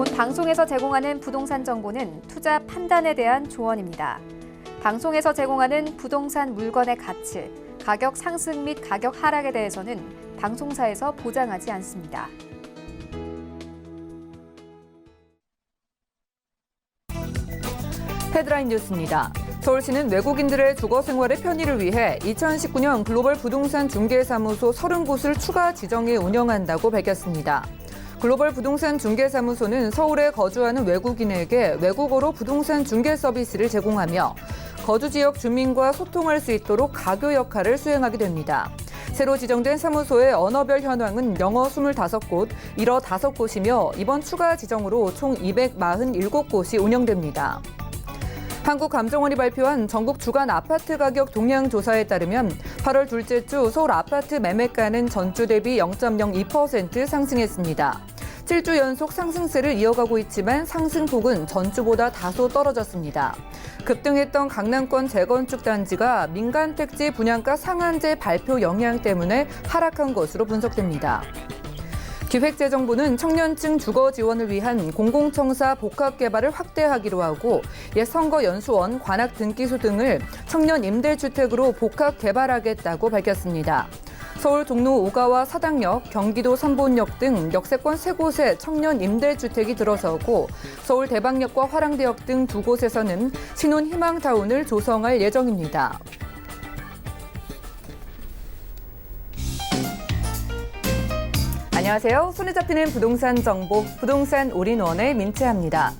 본 방송에서 제공하는 부동산 정보는 투자 판단에 대한 조언입니다. 방송에서 제공하는 부동산 물건의 가치, 가격 상승 및 가격 하락에 대해서는 방송사에서 보장하지 않습니다. 헤드라인 뉴스입니다. 서울시는 외국인들의 주거 생활의 편의를 위해 2019년 글로벌 부동산 중개사무소 30곳을 추가 지정해 운영한다고 밝혔습니다. 글로벌 부동산 중개사무소는 서울에 거주하는 외국인에게 외국어로 부동산 중개 서비스를 제공하며 거주 지역 주민과 소통할 수 있도록 가교 역할을 수행하게 됩니다. 새로 지정된 사무소의 언어별 현황은 영어 25곳, 일어 5곳이며 이번 추가 지정으로 총 247곳이 운영됩니다. 한국감정원이 발표한 전국 주간 아파트 가격 동향 조사에 따르면 8월 둘째 주 서울 아파트 매매가는 전주 대비 0.02% 상승했습니다. 7주 연속 상승세를 이어가고 있지만 상승폭은 전주보다 다소 떨어졌습니다. 급등했던 강남권 재건축 단지가 민간 택지 분양가 상한제 발표 영향 때문에 하락한 것으로 분석됩니다. 기획재정부는 청년층 주거 지원을 위한 공공청사 복합 개발을 확대하기로 하고 옛 선거연수원, 관악 등기소 등을 청년 임대주택으로 복합 개발하겠다고 밝혔습니다. 서울 종로 5가와 사당역, 경기도 선본역 등 역세권 3곳에 청년 임대주택이 들어서고 서울 대방역과 화랑대역 등 2곳에서는 신혼 희망타운을 조성할 예정입니다. 안녕하세요. 손에 잡히는 부동산 정보, 부동산 올인원의 민채합니다.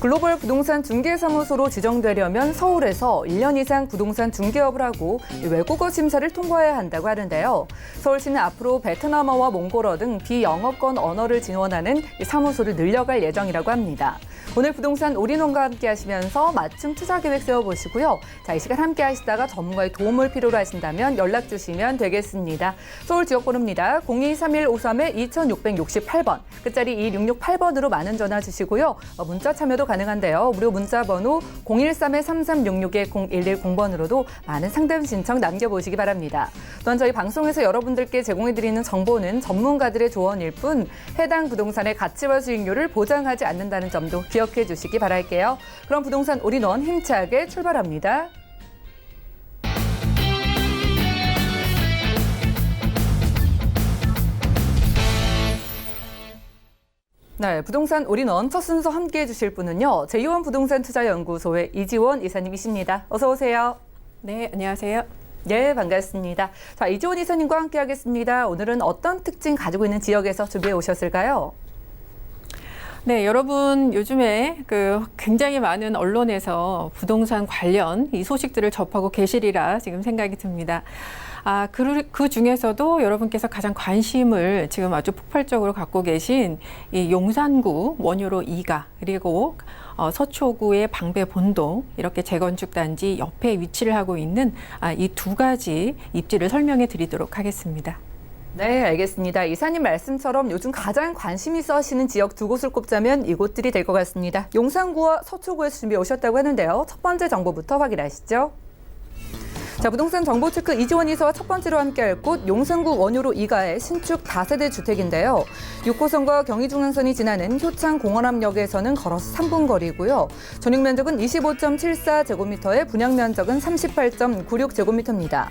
글로벌 부동산 중개사무소로 지정되려면 서울에서 1년 이상 부동산 중개업을 하고 외국어 심사를 통과해야 한다고 하는데요. 서울시는 앞으로 베트남어와 몽골어 등 비영어권 언어를 지원하는 사무소를 늘려갈 예정이라고 합니다. 오늘 부동산 올인원과 함께 하시면서 맞춤 투자 계획 세워보시고요. 자, 이 시간 함께 하시다가 전문가의 도움을 필요로 하신다면 연락 주시면 되겠습니다. 서울 지역번호입니다. 023153-2668번, 끝자리 2668번으로 많은 전화 주시고요. 문자 참여도 가능한데요. 무료 문자 번호 013-3366-0110번으로도 많은 상담 신청 남겨보시기 바랍니다. 또한 저희 방송에서 여러분들께 제공해드리는 정보는 전문가들의 조언일 뿐 해당 부동산의 가치와 수익률을 보장하지 않는다는 점도 기억해 주시기 바랄게요. 그럼 부동산 올인원 힘차게 출발합니다. 네, 부동산 올인원 첫 순서 함께해 주실 분은요. 제2원 부동산 투자연구소의 이지원 이사님이십니다. 어서 오세요. 네, 안녕하세요. 네, 반갑습니다. 자, 이지원 이사님과 함께하겠습니다. 오늘은 어떤 특징 가지고 있는 지역에서 준비해 오셨을까요? 네, 여러분 요즘에 굉장히 많은 언론에서 부동산 관련 이 소식들을 접하고 계시리라 지금 생각이 듭니다. 그 중에서도 여러분께서 가장 관심을 지금 아주 폭발적으로 갖고 계신 이 용산구 원효로 2가 그리고 서초구의 방배본동 이렇게 재건축 단지 옆에 위치를 하고 있는 이 두 가지 입지를 설명해 드리도록 하겠습니다. 네, 알겠습니다. 이사님 말씀처럼 요즘 가장 관심 있어 하시는 지역 2곳을 꼽자면 이곳들이 될 것 같습니다. 용산구와 서초구에서 준비해 오셨다고 하는데요. 첫 번째 정보부터 확인하시죠. 자, 부동산 정보 체크 이지원 이사와 첫 번째로 함께할 곳 용산구 원효로 2가의 신축 다세대 주택인데요. 6호선과 경의중앙선이 지나는 효창공원암역에서는 걸어서 3분 거리고요. 전용 면적은 25.74제곱미터에 분양 면적은 38.96제곱미터입니다.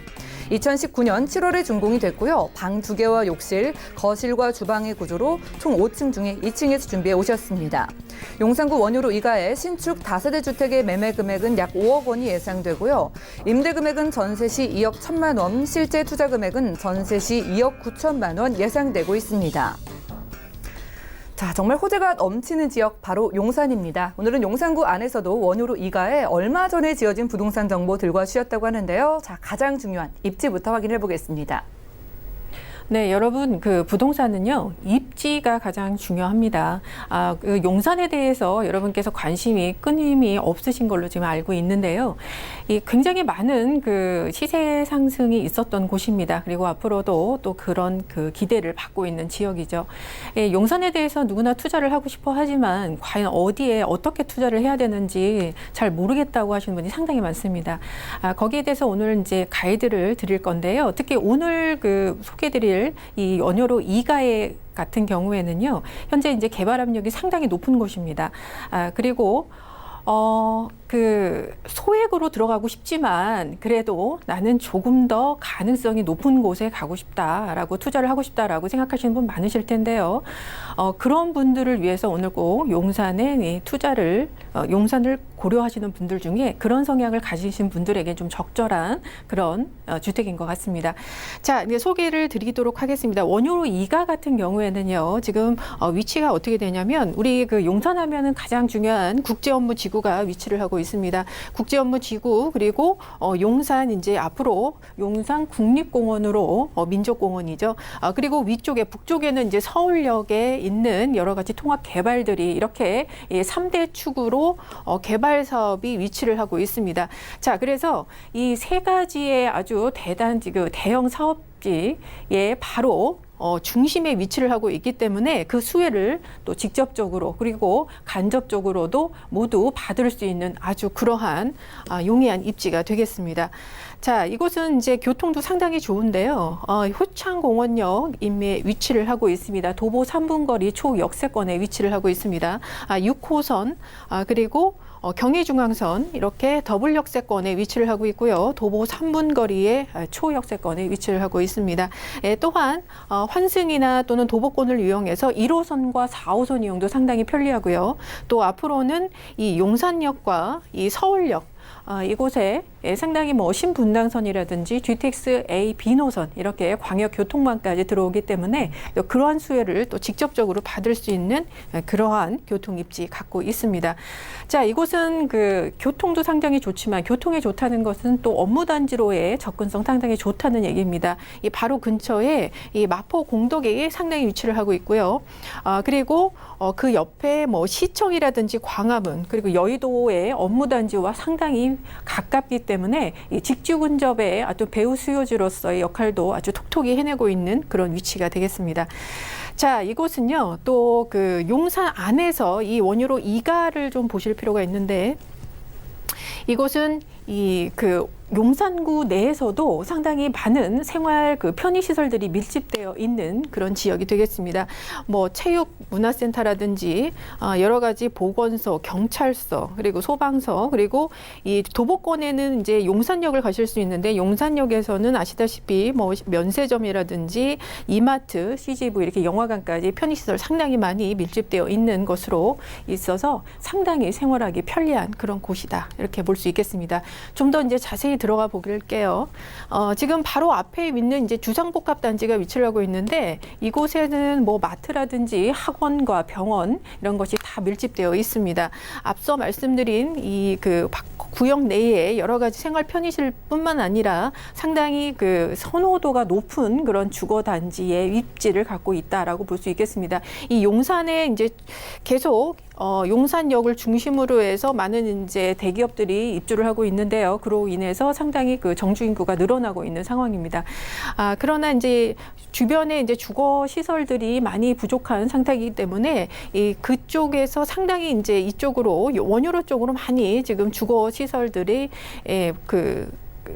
2019년 7월에 준공이 됐고요. 방 2개와 욕실, 거실과 주방의 구조로 총 5층 중에 2층에서 준비해 오셨습니다. 용산구 원효로 2가의 신축 다세대 주택의 매매 금액은 약 5억 원이 예상되고요. 임대 금액은 전세 시 2억 1천만 원, 실제 투자 금액은 전세 시 2억 9천만 원 예상되고 있습니다. 자, 정말 호재가 넘치는 지역 바로 용산입니다. 오늘은 용산구 안에서도 원효로 2가에 얼마 전에 지어진 부동산 정보 들고 와주셨다고 하는데요. 자, 가장 중요한 입지부터 확인해 보겠습니다. 네, 여러분 부동산은요 입지가 가장 중요합니다. 용산에 대해서 여러분께서 관심이 끊임이 없으신 걸로 지금 알고 있는데요. 굉장히 많은 시세 상승이 있었던 곳입니다. 그리고 앞으로도 또 그런 기대를 받고 있는 지역이죠. 용산에 대해서 누구나 투자를 하고 싶어 하지만 과연 어디에 어떻게 투자를 해야 되는지 잘 모르겠다고 하시는 분이 상당히 많습니다. 거기에 대해서 오늘 이제 가이드를 드릴 건데요. 특히 오늘 소개드릴 사실 이 원효로 2가의 같은 경우에는요, 현재 이제 개발 압력이 상당히 높은 곳입니다. 그리고 그 소액으로 들어가고 싶지만 그래도 나는 조금 더 가능성이 높은 곳에 가고 싶다라고 투자를 하고 싶다라고 생각하시는 분 많으실 텐데요. 그런 분들을 위해서 오늘 꼭 용산에 투자를 용산을 고려하시는 분들 중에 그런 성향을 가지신 분들에게 좀 적절한 그런 주택인 것 같습니다. 자, 이제 소개를 드리도록 하겠습니다. 원효로 2가 같은 경우에는요, 지금 위치가 어떻게 되냐면 우리 그 용산하면은 가장 중요한 국제업무지구가 위치를 하고 있습니다. 국제업무지구 그리고 용산 이제 앞으로 용산 국립공원으로 민족공원이죠. 그리고 위쪽에 북쪽에는 이제 서울역에 있는 여러 가지 통합 개발들이 이렇게 3대 축으로 개발 사업이 위치를 하고 있습니다. 자, 그래서 이 세 가지의 아주 대형 사업지에 바로 중심에 위치를 하고 있기 때문에 그 수혜를 또 직접적으로 그리고 간접적으로도 모두 받을 수 있는 아주 그러한 용이한 입지가 되겠습니다. 자, 이곳은 이제 교통도 상당히 좋은데요. 효창공원역임에 위치를 하고 있습니다. 도보 3분 거리 초역세권에 위치를 하고 있습니다. 6호선 그리고 경의중앙선 이렇게 더블 역세권에 위치를 하고 있고요. 도보 3분 거리의 초역세권에 위치를 하고 있습니다. 또한 환승이나 또는 도보권을 이용해서 1호선과 4호선 이용도 상당히 편리하고요. 또 앞으로는 이 용산역과 이 서울역 이곳에 상당히 신분당선이라든지 GTX A, B 노선 이렇게 광역 교통망까지 들어오기 때문에 그러한 수혜를 또 직접적으로 받을 수 있는 그러한 교통 입지 갖고 있습니다. 자, 이곳은 그 교통도 상당히 좋지만 교통에 좋다는 것은 또 업무단지로의 접근성 상당히 좋다는 얘기입니다. 이 바로 근처에 이 마포 공덕에 상당히 위치를 하고 있고요. 그리고 그 옆에 시청이라든지 광화문 그리고 여의도의 업무단지와 상당히 가깝기 때문에 이 직주 근접의 아주 배후 수요지로서의 역할도 아주 톡톡히 해내고 있는 그런 위치가 되겠습니다. 자, 이곳은요, 또 그 용산 안에서 이 원효로 2가를 좀 보실 필요가 있는데, 이곳은 이 그 용산구 내에서도 상당히 많은 생활 그 편의시설들이 밀집되어 있는 그런 지역이 되겠습니다. 체육문화센터라든지 여러 가지 보건소, 경찰서, 그리고 소방서, 그리고 이 도보권에는 이제 용산역을 가실 수 있는데 용산역에서는 아시다시피 면세점이라든지 이마트, CGV 이렇게 영화관까지 편의시설 상당히 많이 밀집되어 있는 것으로 있어서 상당히 생활하기 편리한 그런 곳이다. 이렇게 볼 수 있겠습니다. 좀 더 이제 자세히 들어가 보길게요. 지금 바로 앞에 있는 이제 주상복합단지가 위치를 하고 있는데 이곳에는 마트라든지 학원과 병원 이런 것이 다 밀집되어 있습니다. 앞서 말씀드린 이 그 구역 내에 여러 가지 생활 편의시설뿐만 아니라 상당히 그 선호도가 높은 그런 주거 단지의 입지를 갖고 있다라고 볼 수 있겠습니다. 이 용산에 이제 계속 용산역을 중심으로 해서 많은 이제 대기업들이 입주를 하고 있는데요. 그로 인해서 상당히 그 정주 인구가 늘어나고 있는 상황입니다. 그러나 이제 주변에 이제 주거 시설들이 많이 부족한 상태이기 때문에 그쪽에서 상당히 이제 이쪽으로 원효로 쪽으로 많이 지금 주거 시설들이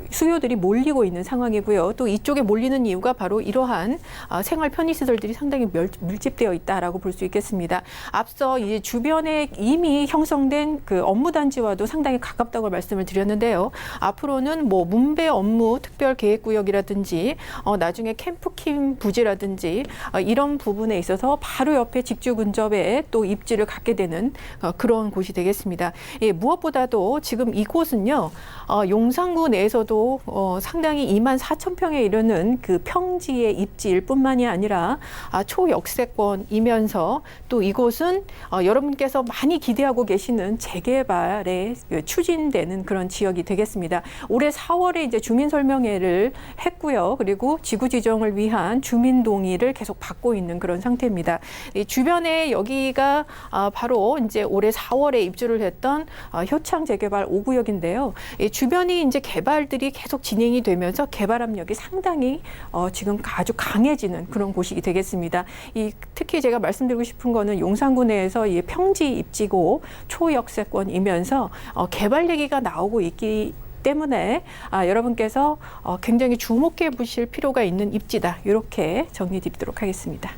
수요들이 몰리고 있는 상황이고요. 또 이쪽에 몰리는 이유가 바로 이러한 생활 편의시설들이 상당히 밀집되어 있다라고 볼 수 있겠습니다. 앞서 이제 주변에 이미 형성된 그 업무단지와도 상당히 가깝다고 말씀을 드렸는데요. 앞으로는 문배 업무 특별계획구역이라든지 나중에 캠프킴 부지라든지 이런 부분에 있어서 바로 옆에 직주 근접에 또 입지를 갖게 되는 그런 곳이 되겠습니다. 무엇보다도 지금 이곳은요, 용산구 내에서도 상당히 24,000평에 이르는 그 평지의 입지일 뿐만이 아니라 초역세권이면서 또 이곳은 여러분께서 많이 기대하고 계시는 재개발에 추진되는 그런 지역이 되겠습니다. 올해 4월에 이제 주민설명회를 했고요. 그리고 지구 지정을 위한 주민 동의를 계속 받고 있는 그런 상태입니다. 이 주변에 여기가 바로 이제 올해 4월에 입주를 했던 효창 재개발 5구역인데요. 이 주변이 이제 개발들이 계속 진행이 되면서 개발 압력이 상당히 지금 아주 강해지는 그런 곳이 되겠습니다. 특히 제가 말씀드리고 싶은 거는 용산구 내에서 평지 입지고 초역세권이면서 개발 얘기가 나오고 있기 때문에 여러분께서 굉장히 주목해 보실 필요가 있는 입지다. 이렇게 정리해 드리도록 하겠습니다.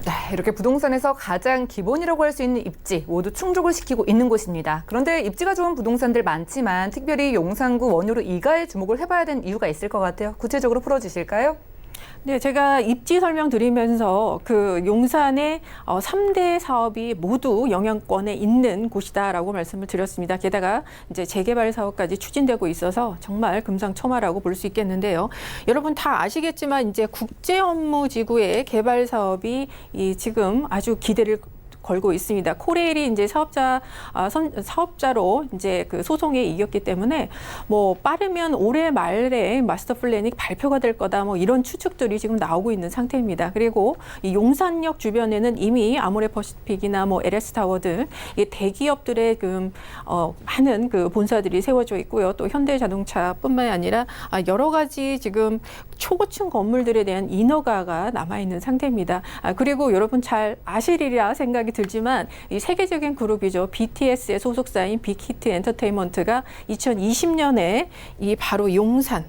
네, 이렇게 부동산에서 가장 기본이라고 할 수 있는 입지 모두 충족을 시키고 있는 곳입니다. 그런데 입지가 좋은 부동산들 많지만 특별히 용산구 원효로 2가에 주목을 해봐야 되는 이유가 있을 것 같아요. 구체적으로 풀어주실까요? 네, 제가 입지 설명드리면서 그 용산의 3대 사업이 모두 영향권에 있는 곳이다라고 말씀을 드렸습니다. 게다가 이제 재개발 사업까지 추진되고 있어서 정말 금상첨화라고 볼 수 있겠는데요. 여러분 다 아시겠지만 이제 국제업무지구의 개발 사업이 지금 아주 기대를 걸고 있습니다. 코레일이 이제 사업자로 이제 그 소송에 이겼기 때문에 뭐 빠르면 올해 말에 마스터 플랜이 발표가 될 거다 뭐 이런 추측들이 지금 나오고 있는 상태입니다. 그리고 이 용산역 주변에는 이미 아모레퍼시픽이나 뭐 LS 타워 등 이 대기업들의 많은 그 본사들이 세워져 있고요. 또 현대자동차뿐만이 아니라 여러 가지 지금 초고층 건물들에 대한 인허가가 남아 있는 상태입니다. 그리고 여러분 잘 아시리라 생각이 들지만 이 세계적인 그룹이죠. BTS의 소속사인 빅히트 엔터테인먼트가 2020년에 이 바로 용산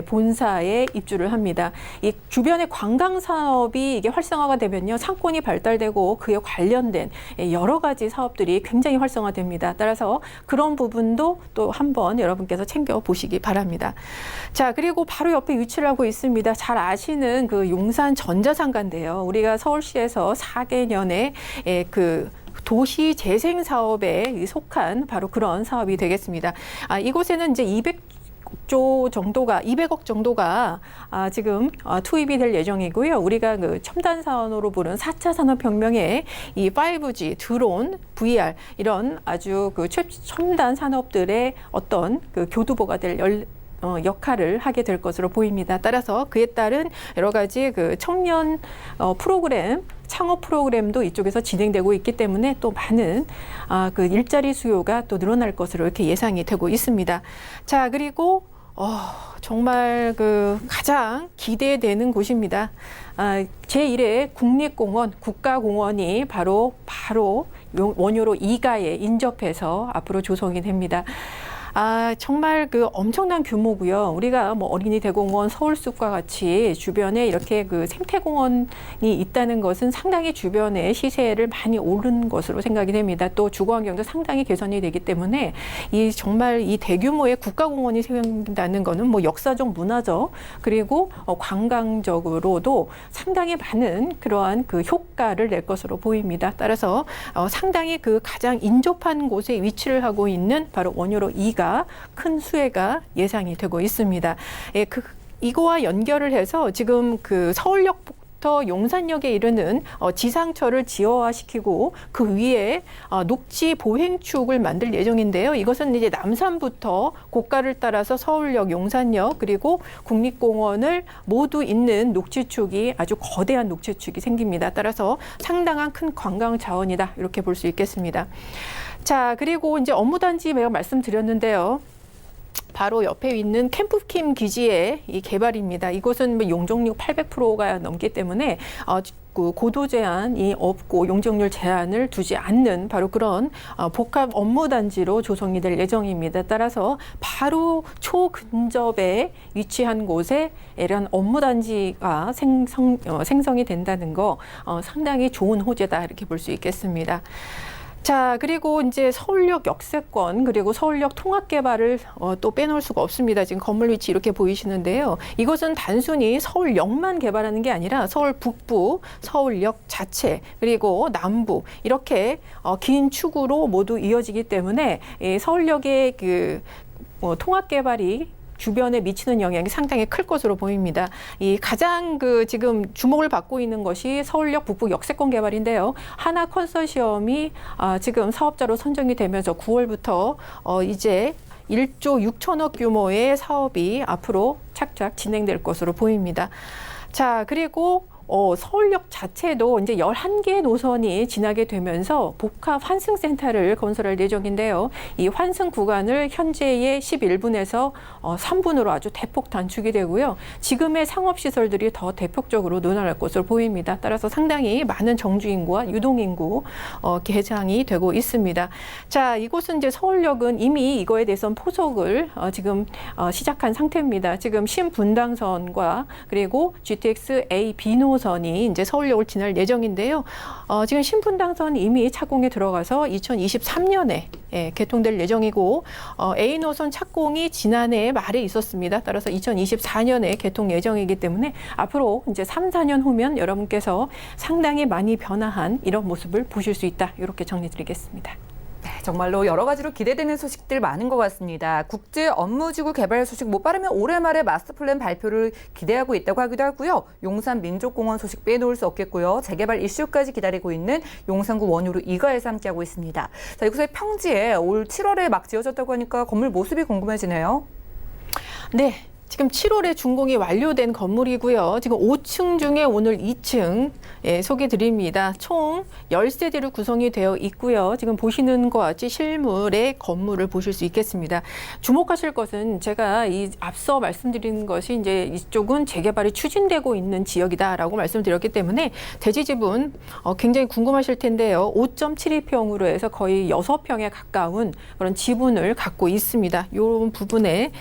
본사에 입주를 합니다. 이 주변의 관광 산업이 이게 활성화가 되면요, 상권이 발달되고 그에 관련된 여러 가지 사업들이 굉장히 활성화됩니다. 따라서 그런 부분도 또 한번 여러분께서 챙겨 보시기 바랍니다. 자, 그리고 바로 옆에 위치를 하고 있습니다. 잘 아시는 그 용산 전자상가인데요. 우리가 서울시에서 4개년에 그 도시 재생 사업에 속한 바로 그런 사업이 되겠습니다. 이곳에는 이제 200억 정도가 지금 투입이 될 예정이고요. 우리가 그 첨단 산업으로 부른 4차 산업혁명의 이 5G, 드론, VR 이런 아주 그 첨단 산업들의 어떤 그 교두보가 될 역할을 하게 될 것으로 보입니다. 따라서 그에 따른 여러 가지 그 청년 프로그램, 창업 프로그램도 이쪽에서 진행되고 있기 때문에 또 많은 그 일자리 수요가 또 늘어날 것으로 이렇게 예상이 되고 있습니다. 자, 그리고 정말 그 가장 기대되는 곳입니다. 제1회 국립공원, 국가공원이 바로 원효로 2가에 인접해서 앞으로 조성이 됩니다. 정말 그 엄청난 규모고요. 우리가 뭐 어린이 대공원, 서울숲과 같이 주변에 이렇게 그 생태공원이 있다는 것은 상당히 주변의 시세를 많이 오른 것으로 생각이 됩니다. 또 주거환경도 상당히 개선이 되기 때문에 정말 이 대규모의 국가공원이 생긴다는 것은 뭐 역사적, 문화적 그리고 관광적으로도 상당히 많은 그러한 그 효과를 낼 것으로 보입니다. 따라서 상당히 그 가장 인접한 곳에 위치를 하고 있는 바로 원효로 2가 큰 수혜가 예상이 되고 있습니다. 이거와 연결을 해서 지금 그 서울역부터 용산역에 이르는 지상철을 지하화시키고 그 위에 녹지 보행축을 만들 예정인데요. 이것은 이제 남산부터 고가를 따라서 서울역, 용산역 그리고 국립공원을 모두 잇는 녹지축이 아주 거대한 녹지축이 생깁니다. 따라서 상당한 큰 관광 자원이다 이렇게 볼 수 있겠습니다. 자, 그리고 이제 업무단지 매우 말씀드렸는데요. 바로 옆에 있는 캠프킴 기지의 이 개발입니다. 이곳은 뭐 용적률 800%가 넘기 때문에 고도 제한이 없고 용적률 제한을 두지 않는 바로 그런 복합 업무단지로 조성이 될 예정입니다. 따라서 바로 초근접에 위치한 곳에 이런 업무단지가 생성이 된다는 거 상당히 좋은 호재다 이렇게 볼 수 있겠습니다. 자, 그리고 이제 서울역 역세권 그리고 서울역 통합개발을 또 빼놓을 수가 없습니다. 지금 건물 위치 이렇게 보이시는데요. 이것은 단순히 서울역만 개발하는 게 아니라 서울 북부, 서울역 자체 그리고 남부 이렇게 긴 축으로 모두 이어지기 때문에 서울역의 그 통합개발이 주변에 미치는 영향이 상당히 클 것으로 보입니다. 이 가장 지금 주목을 받고 있는 것이 서울역 북부 역세권 개발인데요. 하나 컨소시엄이 지금 사업자로 선정이 되면서 9월부터 이제 1조 6천억 규모의 사업이 앞으로 착착 진행될 것으로 보입니다. 자, 그리고 서울역 자체도 이제 11개 노선이 지나게 되면서 복합 환승센터를 건설할 예정인데요. 이 환승 구간을 현재의 11분에서 3분으로 아주 대폭 단축이 되고요. 지금의 상업시설들이 더 대폭적으로 늘어날 것으로 보입니다. 따라서 상당히 많은 정주인구와 유동인구 개장이 되고 있습니다. 자, 이곳은 이제 서울역은 이미 이거에 대해서는 포석을 지금 시작한 상태입니다. 지금 신분당선과 그리고 GTX A, B 노선이 이제 서울역을 지날 예정인데요. 지금 신분당선 이미 착공에 들어가서 2023년에 개통될 예정이고 A 노선 착공이 지난해 말에 있었습니다. 따라서 2024년에 개통 예정이기 때문에 앞으로 이제 3, 4년 후면 여러분께서 상당히 많이 변화한 이런 모습을 보실 수 있다. 이렇게 정리드리겠습니다. 네, 정말로 여러 가지로 기대되는 소식들 많은 것 같습니다. 국제 업무지구 개발 소식 뭐 빠르면 올해 말에 마스터 플랜 발표를 기대하고 있다고 하기도 하고요. 용산 민족공원 소식 빼놓을 수 없겠고요. 재개발 이슈까지 기다리고 있는 용산구 원효로 이가에서 함께하고 있습니다. 자, 이곳의 평지에 올 7월에 막 지어졌다고 하니까 건물 모습이 궁금해지네요. 네. 지금 7월에 준공이 완료된 건물이고요. 지금 5층 중에 오늘 2층 소개드립니다. 총 10세대로 구성이 되어 있고요. 지금 보시는 것 같이 실물의 건물을 보실 수 있겠습니다. 주목하실 것은 제가 앞서 말씀드린 것이 이제 이쪽은 재개발이 추진되고 있는 지역이다라고 말씀드렸기 때문에 대지 지분 굉장히 궁금하실 텐데요. 5.72평으로 해서 거의 6평에 가까운 그런 지분을 갖고 있습니다. 이런 부분에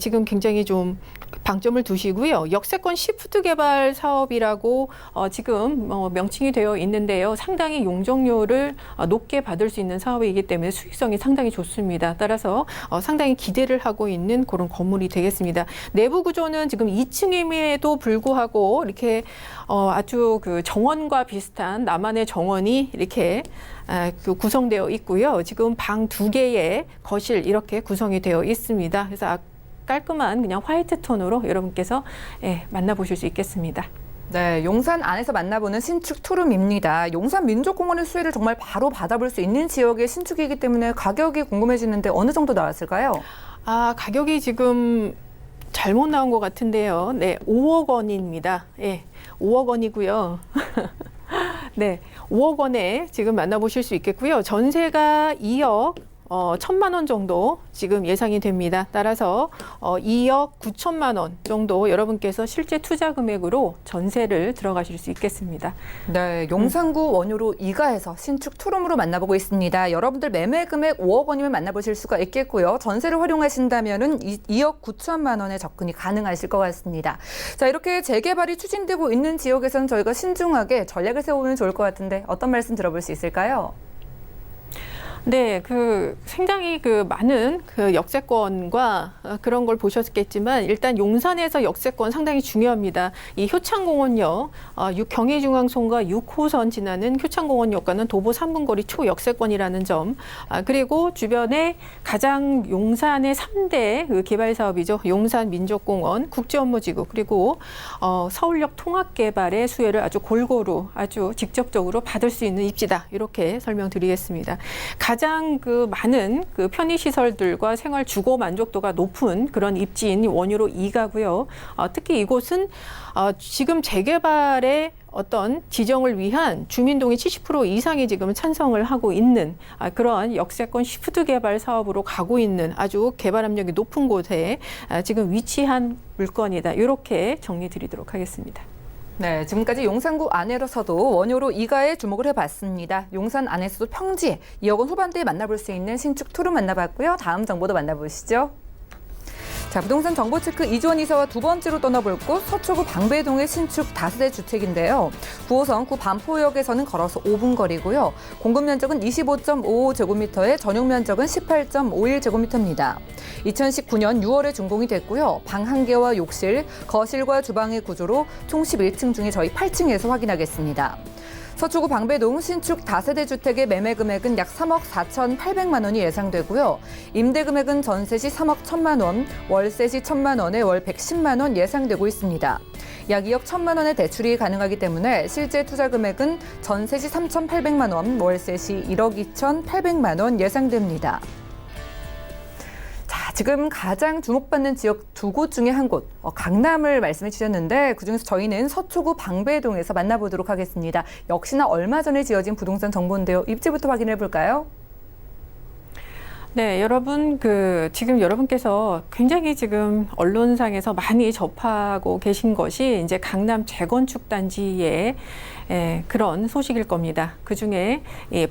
지금 굉장히 좀 방점을 두시고요. 역세권 시프트 개발 사업이라고 지금 명칭이 되어 있는데요. 상당히 용적률을 높게 받을 수 있는 사업이기 때문에 수익성이 상당히 좋습니다. 따라서 상당히 기대를 하고 있는 그런 건물이 되겠습니다. 내부 구조는 지금 2층임에도 불구하고 이렇게 아주 그 정원과 비슷한 나만의 정원이 이렇게 구성되어 있고요. 지금 방 2개의 거실 이렇게 구성이 되어 있습니다. 그래서 깔끔한 그냥 화이트 톤으로 여러분께서 만나보실 수 있겠습니다. 네, 용산 안에서 만나보는 신축 투룸입니다. 용산 민족공원의 수혜를 정말 바로 받아볼 수 있는 지역의 신축이기 때문에 가격이 궁금해지는데 어느 정도 나왔을까요? 가격이 지금 잘못 나온 것 같은데요. 네, 5억 원입니다. 5억 원이고요. 네, 5억 원에 지금 만나보실 수 있겠고요. 전세가 2억 1,000만 원 정도 지금 예상이 됩니다. 따라서 2억 9천만 원 정도 여러분께서 실제 투자 금액으로 전세를 들어가실 수 있겠습니다. 네, 용산구 원효로 이가에서 신축 투룸으로 만나보고 있습니다. 여러분들 매매 금액 5억 원이면 만나보실 수가 있겠고요. 전세를 활용하신다면은 2억 9천만 원에 접근이 가능하실 것 같습니다. 자, 이렇게 재개발이 추진되고 있는 지역에서는 저희가 신중하게 전략을 세우면 좋을 것 같은데 어떤 말씀 들어볼 수 있을까요? 네, 상당히 많은 역세권과 그런 걸 보셨겠지만 일단 용산에서 역세권 상당히 중요합니다. 이 효창공원역, 경의중앙선과 6호선 지나는 효창공원역과는 도보 3분 거리 초역세권이라는 점, 그리고 주변에 가장 용산의 3대 개발 사업이죠. 용산 민족공원, 국제업무지구, 그리고 서울역 통합개발의 수혜를 아주 골고루, 아주 직접적으로 받을 수 있는 입지다. 이렇게 설명드리겠습니다. 가장 많은 편의시설들과 생활 주거 만족도가 높은 그런 입지인 원효로 2가고요. 특히 이곳은 지금 재개발의 어떤 지정을 위한 주민동의 70% 이상이 지금 찬성을 하고 있는 그런 역세권 시프트 개발 사업으로 가고 있는 아주 개발 압력이 높은 곳에 지금 위치한 물건이다. 이렇게 정리드리도록 하겠습니다. 네, 지금까지 용산구 안에서도 원효로 이가에 주목을 해봤습니다. 용산 안에서도 평지에 2억 원 후반대에 만나볼 수 있는 신축 투룸 만나봤고요. 다음 정보도 만나보시죠. 자, 부동산 정보체크 이주원 이사와 두 번째로 떠나볼 곳 서초구 방배동의 신축 다세대 주택인데요. 9호선 구 반포역에서는 걸어서 5분 거리고요. 공급 면적은 25.55제곱미터에 전용 면적은 18.51제곱미터입니다. 2019년 6월에 준공이 됐고요. 방 1개와 욕실, 거실과 주방의 구조로 총 11층 중에 저희 8층에서 확인하겠습니다. 서초구 방배동 신축 다세대 주택의 매매 금액은 약 3억 4,800만 원이 예상되고요. 임대 금액은 전세 시 3억 1천만 원, 월세 시 1천만 원에 월 110만 원 예상되고 있습니다. 약 2억 1천만 원의 대출이 가능하기 때문에 실제 투자 금액은 전세 시 3,800만 원, 월세 시 1억 2,800만 원 예상됩니다. 지금 가장 주목받는 지역 두 곳 중에 한 곳, 강남을 말씀해 주셨는데 그중에서 저희는 서초구 방배동에서 만나보도록 하겠습니다. 역시나 얼마 전에 지어진 부동산 정보인데요. 입지부터 확인해 볼까요? 네, 여러분, 지금 여러분께서 굉장히 지금 언론상에서 많이 접하고 계신 것이 이제 강남 재건축 단지의 그런 소식일 겁니다. 그 중에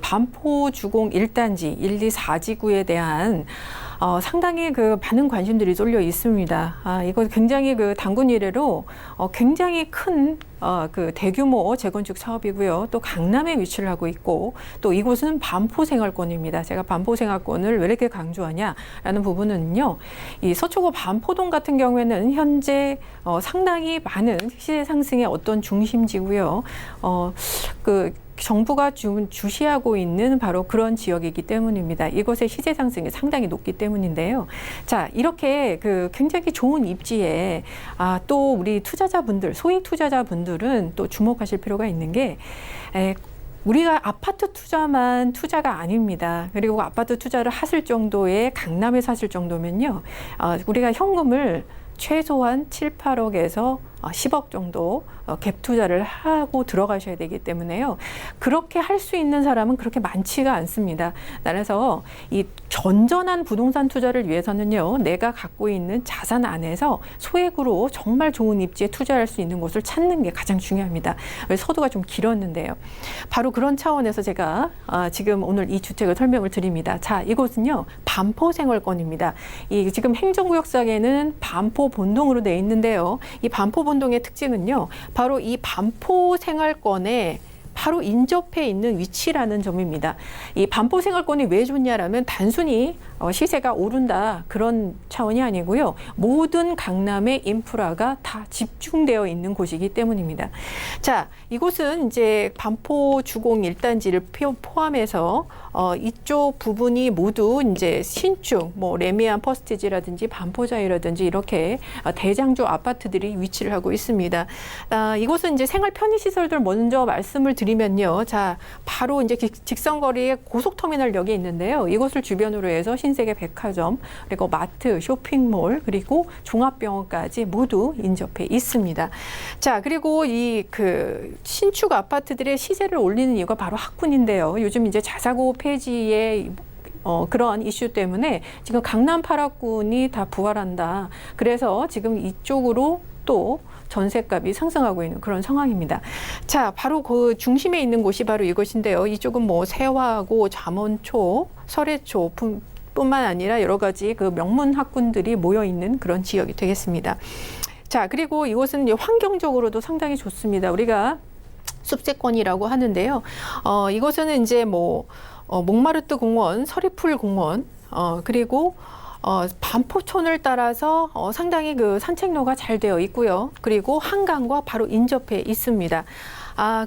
반포주공 1단지, 1, 2, 4지구에 대한 상당히 많은 관심들이 쏠려 있습니다. 이거 굉장히 단군 이래로 굉장히 큰 대규모 재건축 사업이고요. 또 강남에 위치를 하고 있고 또 이곳은 반포 생활권입니다. 제가 반포 생활권을 왜 이렇게 강조하냐라는 부분은요. 이 서초구 반포동 같은 경우에는 현재 상당히 많은 시세 상승의 어떤 중심지고요. 정부가 주시하고 있는 바로 그런 지역이기 때문입니다. 이곳의 시세 상승이 상당히 높기 때문인데요. 자, 이렇게 굉장히 좋은 입지에 또 우리 투자자분들, 소액 투자자분들은 또 주목하실 필요가 있는 게 우리가 아파트 투자만 투자가 아닙니다. 그리고 아파트 투자를 하실 정도의 강남에 사실 정도면요. 우리가 현금을 최소한 7, 8억에서 10억 정도 갭 투자를 하고 들어가셔야 되기 때문에요. 그렇게 할 수 있는 사람은 그렇게 많지가 않습니다. 그래서 이 건전한 부동산 투자를 위해서는요. 내가 갖고 있는 자산 안에서 소액으로 정말 좋은 입지에 투자할 수 있는 곳을 찾는 게 가장 중요합니다. 서두가 좀 길었는데요. 바로 그런 차원에서 제가 지금 오늘 이 주택을 설명을 드립니다. 자, 이곳은요. 반포 생활권입니다. 이 지금 행정구역상에는 반포 본동으로 돼 있는데요. 이 반포 본동의 특징은요. 바로 이 반포 생활권에 바로 인접해 있는 위치라는 점입니다. 이 반포 생활권이 왜 좋냐라면 단순히 시세가 오른다 그런 차원이 아니고요. 모든 강남의 인프라가 다 집중되어 있는 곳이기 때문입니다. 자, 이곳은 이제 반포 주공 1단지를 포함해서 이쪽 부분이 모두 이제 신축, 레미안 퍼스티지라든지 반포자이라든지 이렇게 대장조 아파트들이 위치를 하고 있습니다. 이곳은 이제 생활 편의 시설들 먼저 말씀을 드리면요. 자, 바로 이제 직선거리에 고속터미널역이 있는데요. 이곳을 주변으로 해서 신세계 백화점, 그리고 마트, 쇼핑몰, 그리고 종합병원까지 모두 인접해 있습니다. 자, 그리고 이 신축 아파트들의 시세를 올리는 이유가 바로 학군인데요. 요즘 이제 자사고 폐지의 그런 이슈 때문에 지금 강남 8학군이 다 부활한다. 그래서 지금 이쪽으로 또 전셋값이 상승하고 있는 그런 상황입니다. 자, 바로 그 중심에 있는 곳이 바로 이것인데요. 이쪽은 세화고, 잠원초, 설해초 뿐만 아니라 여러 가지 명문 학군들이 모여 있는 그런 지역이 되겠습니다. 자, 그리고 이곳은 환경적으로도 상당히 좋습니다. 우리가 숲세권이라고 하는데요. 이곳은 이제 몽마르트 공원, 서리풀 공원, 그리고 반포촌을 따라서 상당히 산책로가 잘 되어 있고요. 그리고 한강과 바로 인접해 있습니다.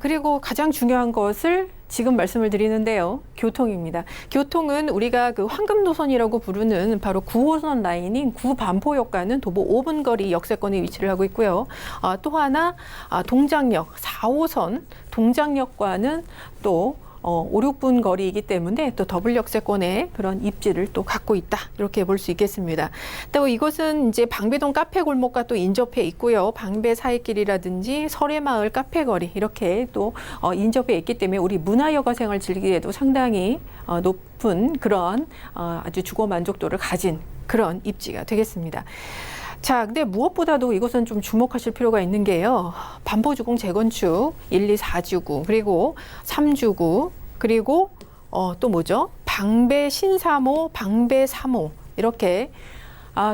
그리고 가장 중요한 것을 지금 말씀을 드리는데요. 교통입니다. 교통은 우리가 황금노선이라고 부르는 바로 9호선 라인인 구반포역과는 도보 5분 거리 역세권에 위치를 하고 있고요. 또 하나 동작역 4호선 동작역과는 또 5, 6분 거리이기 때문에 또 더블 역세권의 그런 입지를 또 갖고 있다. 이렇게 볼 수 있겠습니다. 또 이곳은 이제 방배동 카페 골목과 또 인접해 있고요. 방배 사이길이라든지 설해마을 카페 거리 이렇게 또 인접해 있기 때문에 우리 문화여가 생활 즐기기에도 상당히 높은 그런 아주 주거 만족도를 가진 그런 입지가 되겠습니다. 자, 근데 무엇보다도 이것은 좀 주목하실 필요가 있는 게요. 반포주공 재건축 1, 2, 4주구 그리고 3주구 그리고 또 뭐죠? 방배 신사모, 방배 3호 이렇게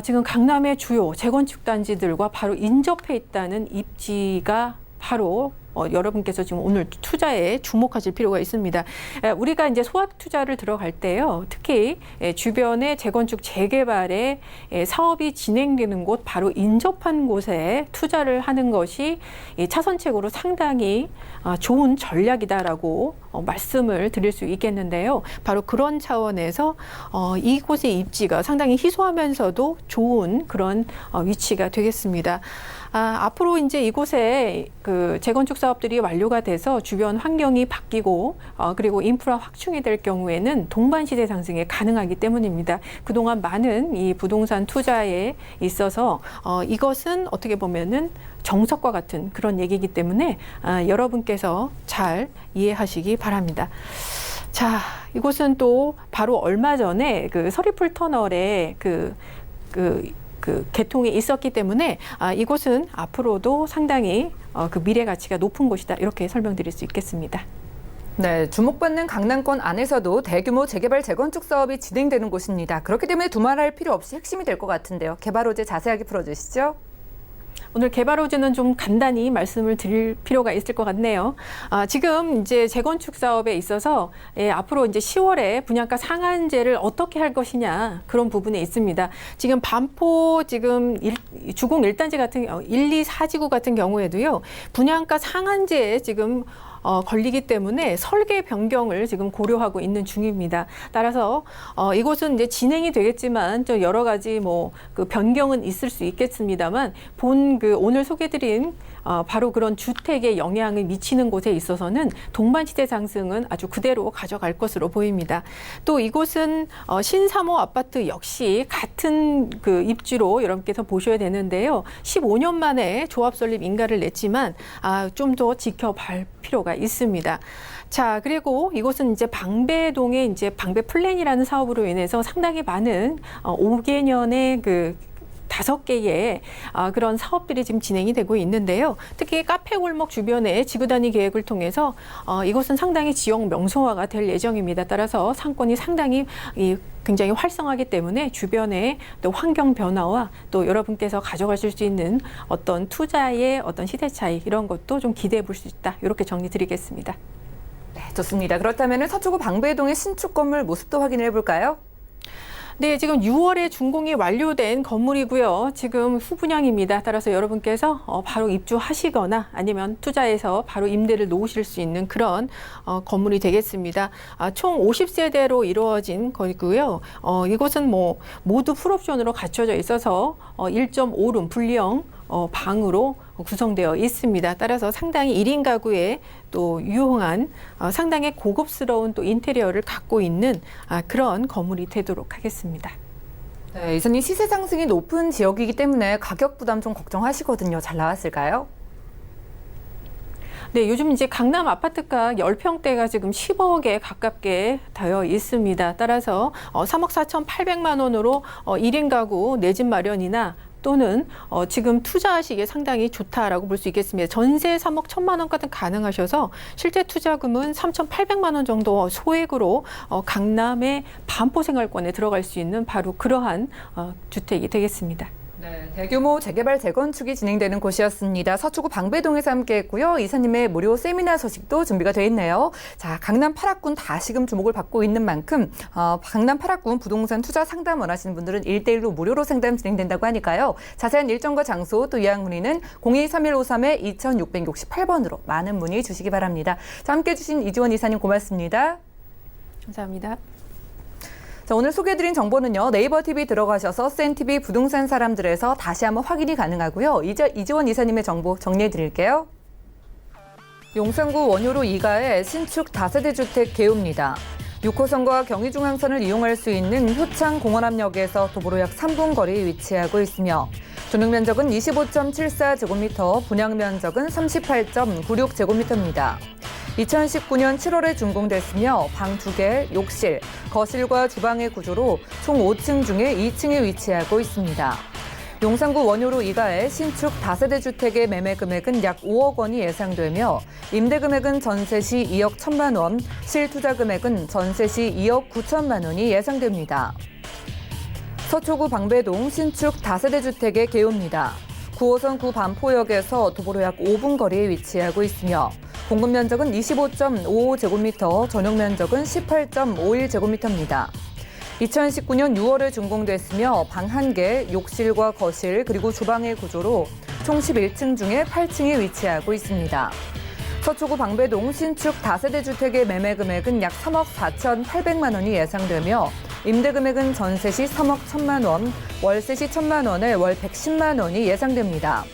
지금 강남의 주요 재건축 단지들과 바로 인접해 있다는 입지가 바로 여러분께서 지금 오늘 투자에 주목하실 필요가 있습니다. 우리가 이제 소액 투자를 들어갈 때요, 특히 주변의 재건축 재개발에 사업이 진행되는 곳 바로 인접한 곳에 투자를 하는 것이 차선책으로 상당히 좋은 전략이다라고 말씀을 드릴 수 있겠는데요. 바로 그런 차원에서 이곳의 입지가 상당히 희소하면서도 좋은 그런 위치가 되겠습니다. 앞으로 이제 이곳에 그 재건축 사업들이 완료가 돼서 주변 환경이 바뀌고 그리고 인프라 확충이 될 경우에는 동반 시대 상승이 가능하기 때문입니다. 그동안 많은 이 부동산 투자에 있어서 이것은 어떻게 보면은 정석과 같은 그런 얘기이기 때문에 여러분께서 잘 이해하시기 바랍니다. 자, 이곳은 또 바로 얼마 전에 그 서리풀 터널에 그 개통이 있었기 때문에 이곳은 앞으로도 상당히 그 미래 가치가 높은 곳이다. 이렇게 설명드릴 수 있겠습니다. 네, 주목받는 강남권 안에서도 대규모 재개발 재건축 사업이 진행되는 곳입니다. 그렇기 때문에 두말할 필요 없이 핵심이 될 것 같은데요. 개발 호재 자세하게 풀어주시죠. 오늘 개발 호재는 좀 간단히 말씀을 드릴 필요가 있을 것 같네요. 지금 이제 재건축 사업에 있어서 앞으로 이제 10월에 분양가 상한제를 어떻게 할 것이냐 그런 부분에 있습니다. 지금 반포 지금 주공 1단지 같은 1, 2, 4지구 같은 경우에도요. 분양가 상한제에 지금 걸리기 때문에 설계 변경을 지금 고려하고 있는 중입니다. 따라서 이곳은 이제 진행이 되겠지만 좀 여러 가지 그 변경은 있을 수 있겠습니다만 오늘 소개드린 바로 그런 주택에 영향을 미치는 곳에 있어서는 동반시대 상승은 아주 그대로 가져갈 것으로 보입니다. 또 이곳은 신삼호 아파트 역시 같은 그 입지로 여러분께서 보셔야 되는데요. 15년 만에 조합 설립 인가를 냈지만 좀 더 지켜볼 필요가 있습니다. 자, 그리고 이곳은 이제 방배동의 이제 방배 플랜이라는 사업으로 인해서 상당히 많은 5개년의 그 5개의 그런 사업들이 지금 진행이 되고 있는데요. 특히 카페 골목 주변에 지구 단위 계획을 통해서 이곳은 상당히 지역 명소화가 될 예정입니다. 따라서 상권이 상당히 굉장히 활성화하기 때문에 주변의 또 환경 변화와 또 여러분께서 가져가실 수 있는 어떤 투자의 어떤 시대 차이 이런 것도 좀 기대해 볼 수 있다. 이렇게 정리 드리겠습니다. 네, 좋습니다. 그렇다면 서초구 방배동의 신축 건물 모습도 확인해 볼까요? 네, 지금 6월에 준공이 완료된 건물이고요. 지금 후분양입니다. 따라서 여러분께서 바로 입주하시거나 아니면 투자해서 바로 임대를 놓으실 수 있는 그런 건물이 되겠습니다. 총 50세대로 이루어진 거이고요. 이곳은 모두 풀옵션으로 갖춰져 있어서 1.5룸 분리형 방으로 구성되어 있습니다. 따라서 상당히 1인 가구에 또 유용한 상당히 고급스러운 또 인테리어를 갖고 있는 그런 건물이 되도록 하겠습니다. 네, 이선님 시세 상승이 높은 지역이기 때문에 가격 부담 좀 걱정하시거든요. 잘 나왔을까요? 네, 요즘 이제 강남 아파트가 10평대가 지금 10억에 가깝게 되어 있습니다. 따라서 3억 4,800만 원으로 1인 가구 내 집 마련이나 또는 지금 투자하시기에 상당히 좋다라고 볼 수 있겠습니다. 전세 3억 1천만 원까지 가능하셔서 실제 투자금은 3,800만 원 정도 소액으로 강남의 반포 생활권에 들어갈 수 있는 바로 그러한 주택이 되겠습니다. 네, 대규모 재개발 재건축이 진행되는 곳이었습니다. 서초구 방배동에서 함께했고요. 이사님의 무료 세미나 소식도 준비가 돼 있네요. 자, 강남 8학군 다시금 주목을 받고 있는 만큼 강남 8학군 부동산 투자 상담 원하시는 분들은 1대1로 무료로 상담 진행된다고 하니까요. 자세한 일정과 장소 또 예약 문의는 023153-2668번으로 많은 문의 주시기 바랍니다. 자, 함께해 주신 이지원 이사님 고맙습니다. 감사합니다. 자, 오늘 소개해드린 정보는요. 네이버 TV 들어가셔서 센TV 부동산 사람들에서 다시 한번 확인이 가능하고요. 이지원 이사님의 정보 정리해드릴게요. 용산구 원효로 2가의 신축 다세대 주택 개요입니다. 6호선과 경의중앙선을 이용할 수 있는 효창 공원암역에서 도보로 약 3분 거리에 위치하고 있으며 전용 면적은 25.74제곱미터, 분양 면적은 38.96제곱미터입니다. 2019년 7월에 준공됐으며 방 2개, 욕실, 거실과 주방의 구조로 총 5층 중에 2층에 위치하고 있습니다. 용산구 원효로 2가의 신축 다세대 주택의 매매 금액은 약 5억 원이 예상되며 임대 금액은 전세 시 2억 1천만 원, 실투자 금액은 전세 시 2억 9천만 원이 예상됩니다. 서초구 방배동 신축 다세대 주택의 개요입니다. 9호선 구 반포역에서 도보로 약 5분 거리에 위치하고 있으며 공급 면적은 25.55제곱미터, 전용 면적은 18.51제곱미터입니다. 2019년 6월에 준공됐으며 방 1개, 욕실과 거실, 그리고 주방의 구조로 총 11층 중에 8층에 위치하고 있습니다. 서초구 방배동 신축 다세대 주택의 매매 금액은 약 3억 4,800만 원이 예상되며 임대 금액은 전세 시 3억 1천만 원, 월세 시 1천만 원에 월 110만 원이 예상됩니다.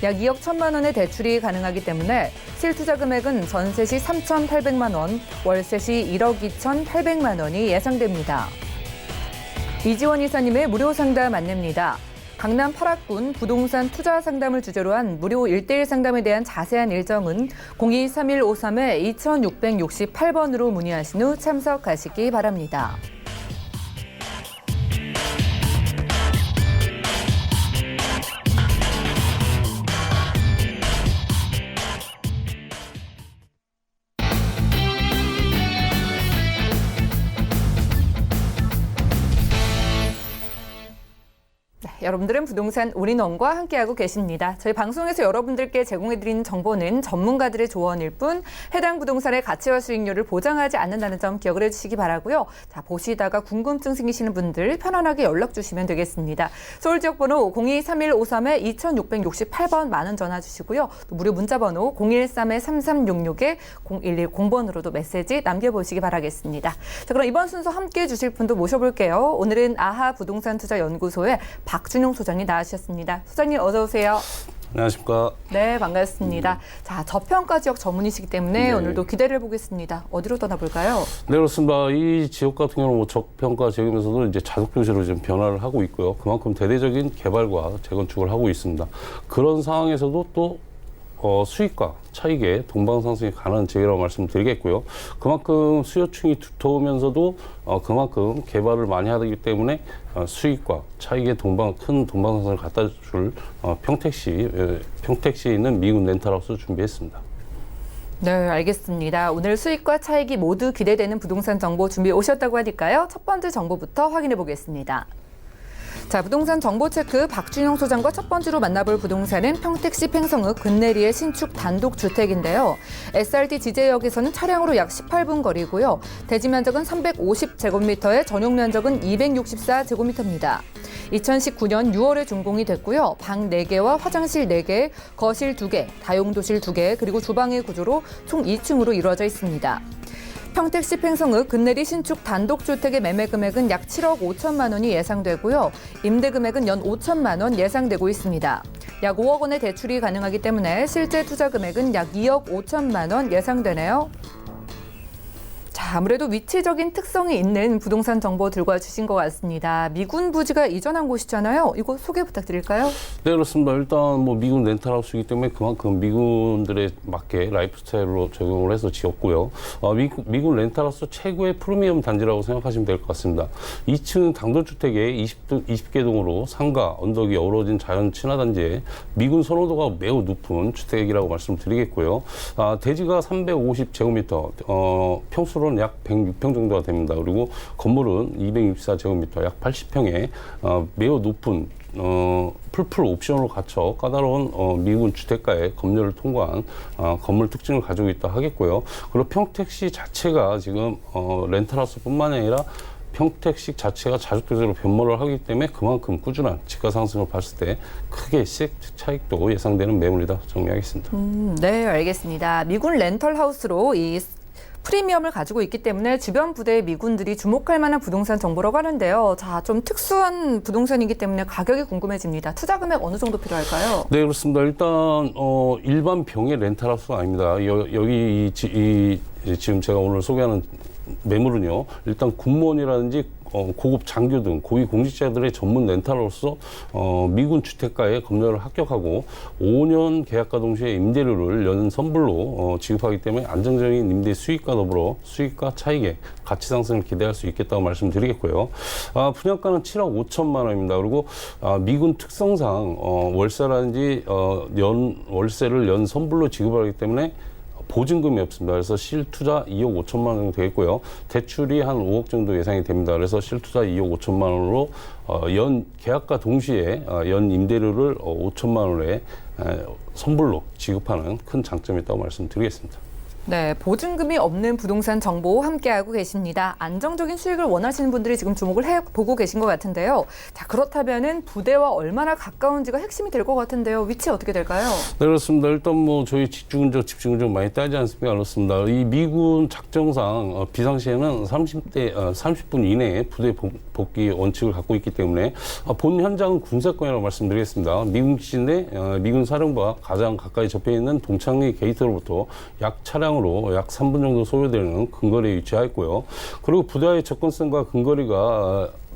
약 2억 1천만 원의 대출이 가능하기 때문에 실투자 금액은 전세 시 3,800만 원, 월세 시 1억 2,800만 원이 예상됩니다. 이지원 이사님의 무료 상담 안내입니다. 강남 팔학군 부동산 투자 상담을 주제로 한 무료 1:1 상담에 대한 자세한 일정은 02-3153-2668번으로 문의하신 후 참석하시기 바랍니다. 여러분들은 부동산 올인원과 함께하고 계십니다. 저희 방송에서 여러분들께 제공해드리는 정보는 전문가들의 조언일 뿐 해당 부동산의 가치와 수익률을 보장하지 않는다는 점 기억을 해주시기 바라고요. 자, 보시다가 궁금증 생기시는 분들 편안하게 연락 주시면 되겠습니다. 서울지역번호 02-3153-2668번 만원 전화 주시고요. 또 무료 문자번호 013-3366-0110번으로도 메시지 남겨보시기 바라겠습니다. 자, 그럼 이번 순서 함께해 주실 분도 모셔볼게요. 오늘은 아하 부동산 투자 연구소의 박준용 소장님 나와주셨습니다. 소장님 어서 오세요. 안녕하십니까. 네, 반갑습니다. 자, 저평가 지역 전문이시기 때문에 네. 오늘도 기대를 해보겠습니다. 어디로 떠나볼까요? 네, 그렇습니다. 이 지역 같은 경우는 뭐 저평가 지역이면서도 이제 자족 도시로 좀 변화를 하고 있고요. 그만큼 대대적인 개발과 재건축을 하고 있습니다. 그런 상황에서도 또 수익과 차익의 동방상승이 가능한 지역이라고 말씀드리겠고요. 그만큼 수요층이 두터우면서도 그만큼 개발을 많이 하기 때문에 수익과 차익의 큰 동방상승을 갖다 줄 평택시에 있는 미군 렌탈하우스 준비했습니다. 네, 알겠습니다. 오늘 수익과 차익이 모두 기대되는 부동산 정보 준비해 오셨다고 하니까요. 첫 번째 정보부터 확인해 보겠습니다. 자, 부동산 정보체크 박준용 소장과 첫 번째로 만나볼 부동산은 평택시 팽성읍 근내리의 신축 단독주택인데요. SRT 지제역에서는 차량으로 약 18분 거리고요. 대지 면적은 350제곱미터에 전용 면적은 264제곱미터입니다. 2019년 6월에 준공이 됐고요. 방 4개와 화장실 4개, 거실 2개, 다용도실 2개, 그리고 주방의 구조로 총 2층으로 이루어져 있습니다. 평택시 팽성읍 근내리 신축 단독주택의 매매 금액은 약 7억 5천만 원이 예상되고요. 임대 금액은 연 5천만 원 예상되고 있습니다. 약 5억 원의 대출이 가능하기 때문에 실제 투자 금액은 약 2억 5천만 원 예상되네요. 자, 아무래도 위치적인 특성이 있는 부동산 정보 들고 와주신 것 같습니다. 미군 부지가 이전한 곳이잖아요. 이거 소개 부탁드릴까요? 네, 그렇습니다. 일단 뭐 미군 렌탈하우스이기 때문에 그만큼 미군들에 맞게 라이프 스타일로 적용을 해서 지었고요. 미군 렌탈하우스 최고의 프리미엄 단지라고 생각하시면 될 것 같습니다. 2층 당도주택에 20개 동으로 산과 언덕이 어우러진 자연 친화 단지에 미군 선호도가 매우 높은 주택이라고 말씀드리겠고요. 대지가 350제곱미터, 평수로는 약 106평 정도가 됩니다. 그리고 건물은 264제곱미터, 약 80평에 매우 높은 풀풀 옵션으로 갖춰 까다로운 미군 주택가의 검열을 통과한 건물 특징을 가지고 있다 하겠고요. 그리고 평택시 자체가 지금 렌탈하우스뿐만 아니라 평택시 자체가 자주택지로 변모를 하기 때문에 그만큼 꾸준한 지가 상승을 봤을 때 크게 시세 차익도 예상되는 매물이다 정리하겠습니다. 네, 알겠습니다. 미군 렌털하우스로 이 프리미엄을 가지고 있기 때문에 주변 부대의 미군들이 주목할 만한 부동산 정보라고 하는데요. 자, 좀 특수한 부동산이기 때문에 가격이 궁금해집니다. 투자 금액 어느 정도 필요할까요? 네, 그렇습니다. 일단 일반 병의 렌탈하우스가 아닙니다. 여기 지금 제가 오늘 소개하는 매물은요. 일단 군무원이라든지 고급 장교 등 고위 공직자들의 전문 렌탈로서 미군 주택가에 검열을 합격하고 5년 계약과 동시에 임대료를 연 선불로 지급하기 때문에 안정적인 임대 수익과 더불어 수익과 차익의 가치 상승을 기대할 수 있겠다고 말씀드리겠고요. 분양가는 7억 5천만 원입니다. 그리고 미군 특성상 월세라든지 월세를 연 선불로 지급하기 때문에 보증금이 없습니다. 그래서 실투자 2억 5천만 원 정도 되겠고요. 대출이 한 5억 정도 예상이 됩니다. 그래서 실투자 2억 5천만 원으로 연 계약과 동시에 연 임대료를 5천만 원에 선불로 지급하는 큰 장점이 있다고 말씀드리겠습니다. 네, 보증금이 없는 부동산 정보 함께하고 계십니다. 안정적인 수익을 원하시는 분들이 지금 주목을 보고 계신 것 같은데요. 자, 그렇다면은 부대와 얼마나 가까운지가 핵심이 될 것 같은데요. 위치 어떻게 될까요? 네, 그렇습니다. 일단 뭐 저희 집중근적 많이 따지 않습니까? 그렇습니다. 이 미군 작정상 비상시에는 30분 이내에 부대 복귀 원칙을 갖고 있기 때문에 본 현장은 군사권이라고 말씀드리겠습니다. 미군 기지인데 미군 사령부가 가장 가까이 접해 있는 동창리 게이트로부터 차량으로 약 3분 정도 소요되는 근거리에 위치하여 있고요. 그리고 부대의 접근성과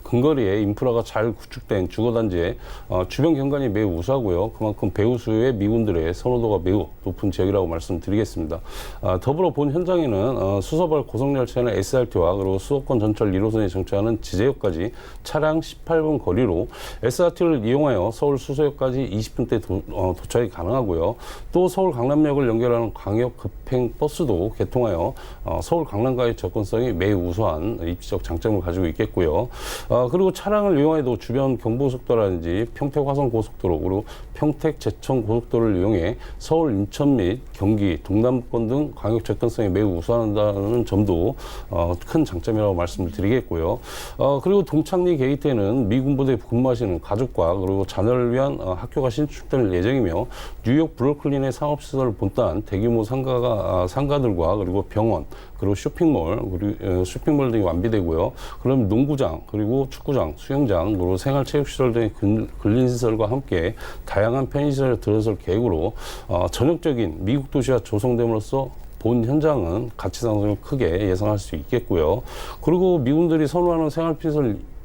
근거리에 인프라가 잘 구축된 주거단지에 주변 경관이 매우 우수하고요. 그만큼 배후 수의 미군들의 선호도가 매우 높은 지역이라고 말씀드리겠습니다. 더불어 본 현장에는 수서발 고속열차는 SRT와 그리고 수도권 전철 1호선에 정차하는 지제역까지 차량 18분 거리로 SRT를 이용하여 서울 수서역까지 20분대 도착이 가능하고요. 또 서울 강남역을 연결하는 광역 급행 버스도 개통하여 서울 강남과의 접근성이 매우 우수한 입지적 장점을 가지고 있겠고요. 그리고 차량을 이용해도 주변 경부고속도로라든지 평택 화성고속도로 그리고 평택 제천 고속도로를 이용해 서울 인천 및 경기 동남권 등 광역 접근성이 매우 우수하다는 점도 큰 장점이라고 말씀을 드리겠고요. 그리고 동창리 게이트에는 미군 부대에 근무하시는 가족과 그리고 자녀를 위한 학교가 신축될 예정이며 뉴욕 브루클린의 상업시설을 본딴 대규모 상가들과 그리고 병원 그리고 쇼핑몰 등이 완비되고요. 그럼 농구장 그리고 축구장, 수영장, 그리고 생활체육시설 등의 근린시설과 함께 다양한 편의시설을 들어설 계획으로 전역적인 미국 도시가 조성됨으로써 본 현장은 가치 상승을 크게 예상할 수 있겠고요. 그리고 미군들이 선호하는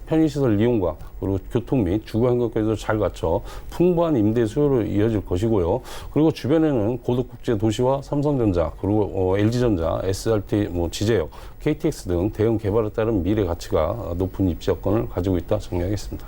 편의시설 이용과 그리고 교통 및 주거 환경까지도 잘 갖춰 풍부한 임대 수요로 이어질 것이고요. 그리고 주변에는 고도국제 도시와 삼성전자 그리고 LG전자, SRT, 지제역, KTX 등 대형 개발에 따른 미래 가치가 높은 입지여건을 가지고 있다 정리하겠습니다.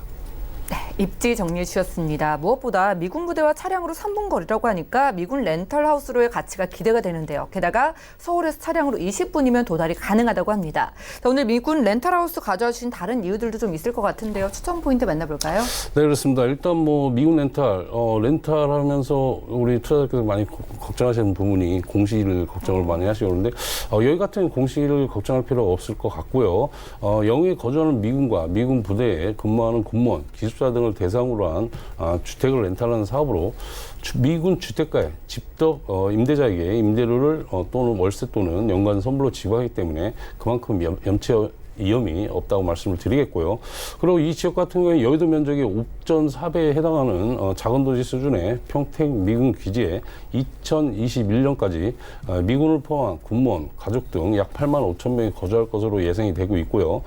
네, 입지 정리해 주셨습니다. 무엇보다 미군 부대와 차량으로 3분 거리라고 하니까 미군 렌털하우스로의 가치가 기대가 되는데요. 게다가 서울에서 차량으로 20분이면 도달이 가능하다고 합니다. 자, 오늘 미군 렌털하우스 가져와 주신 다른 이유들도 좀 있을 것 같은데요. 추천 포인트 만나볼까요? 네, 그렇습니다. 일단 미군 렌탈하면서 우리 투자자께서 많이 걱정하시는 부분이 공시를 걱정을 많이 하시고 그러는데 여기 같은 공시를 걱정할 필요가 없을 것 같고요. 영해에 거주하는 미군과 미군 부대에 근무하는 군무원, 기술자 등을 대상으로 한 주택을 렌탈하는 사업으로 미군 주택가에 직접 임대자에게 임대료를 또는 월세 또는 연간 선불로 지급하기 때문에 그만큼 염치 위험이 없다고 말씀을 드리겠고요. 그리고 이 지역 같은 경우에 여의도 면적의 5.4배에 해당하는 작은 도시 수준의 평택 미군 기지에 2021년까지 미군을 포함한 군무원, 가족 등 약 8만 5천 명이 거주할 것으로 예상이 되고 있고요.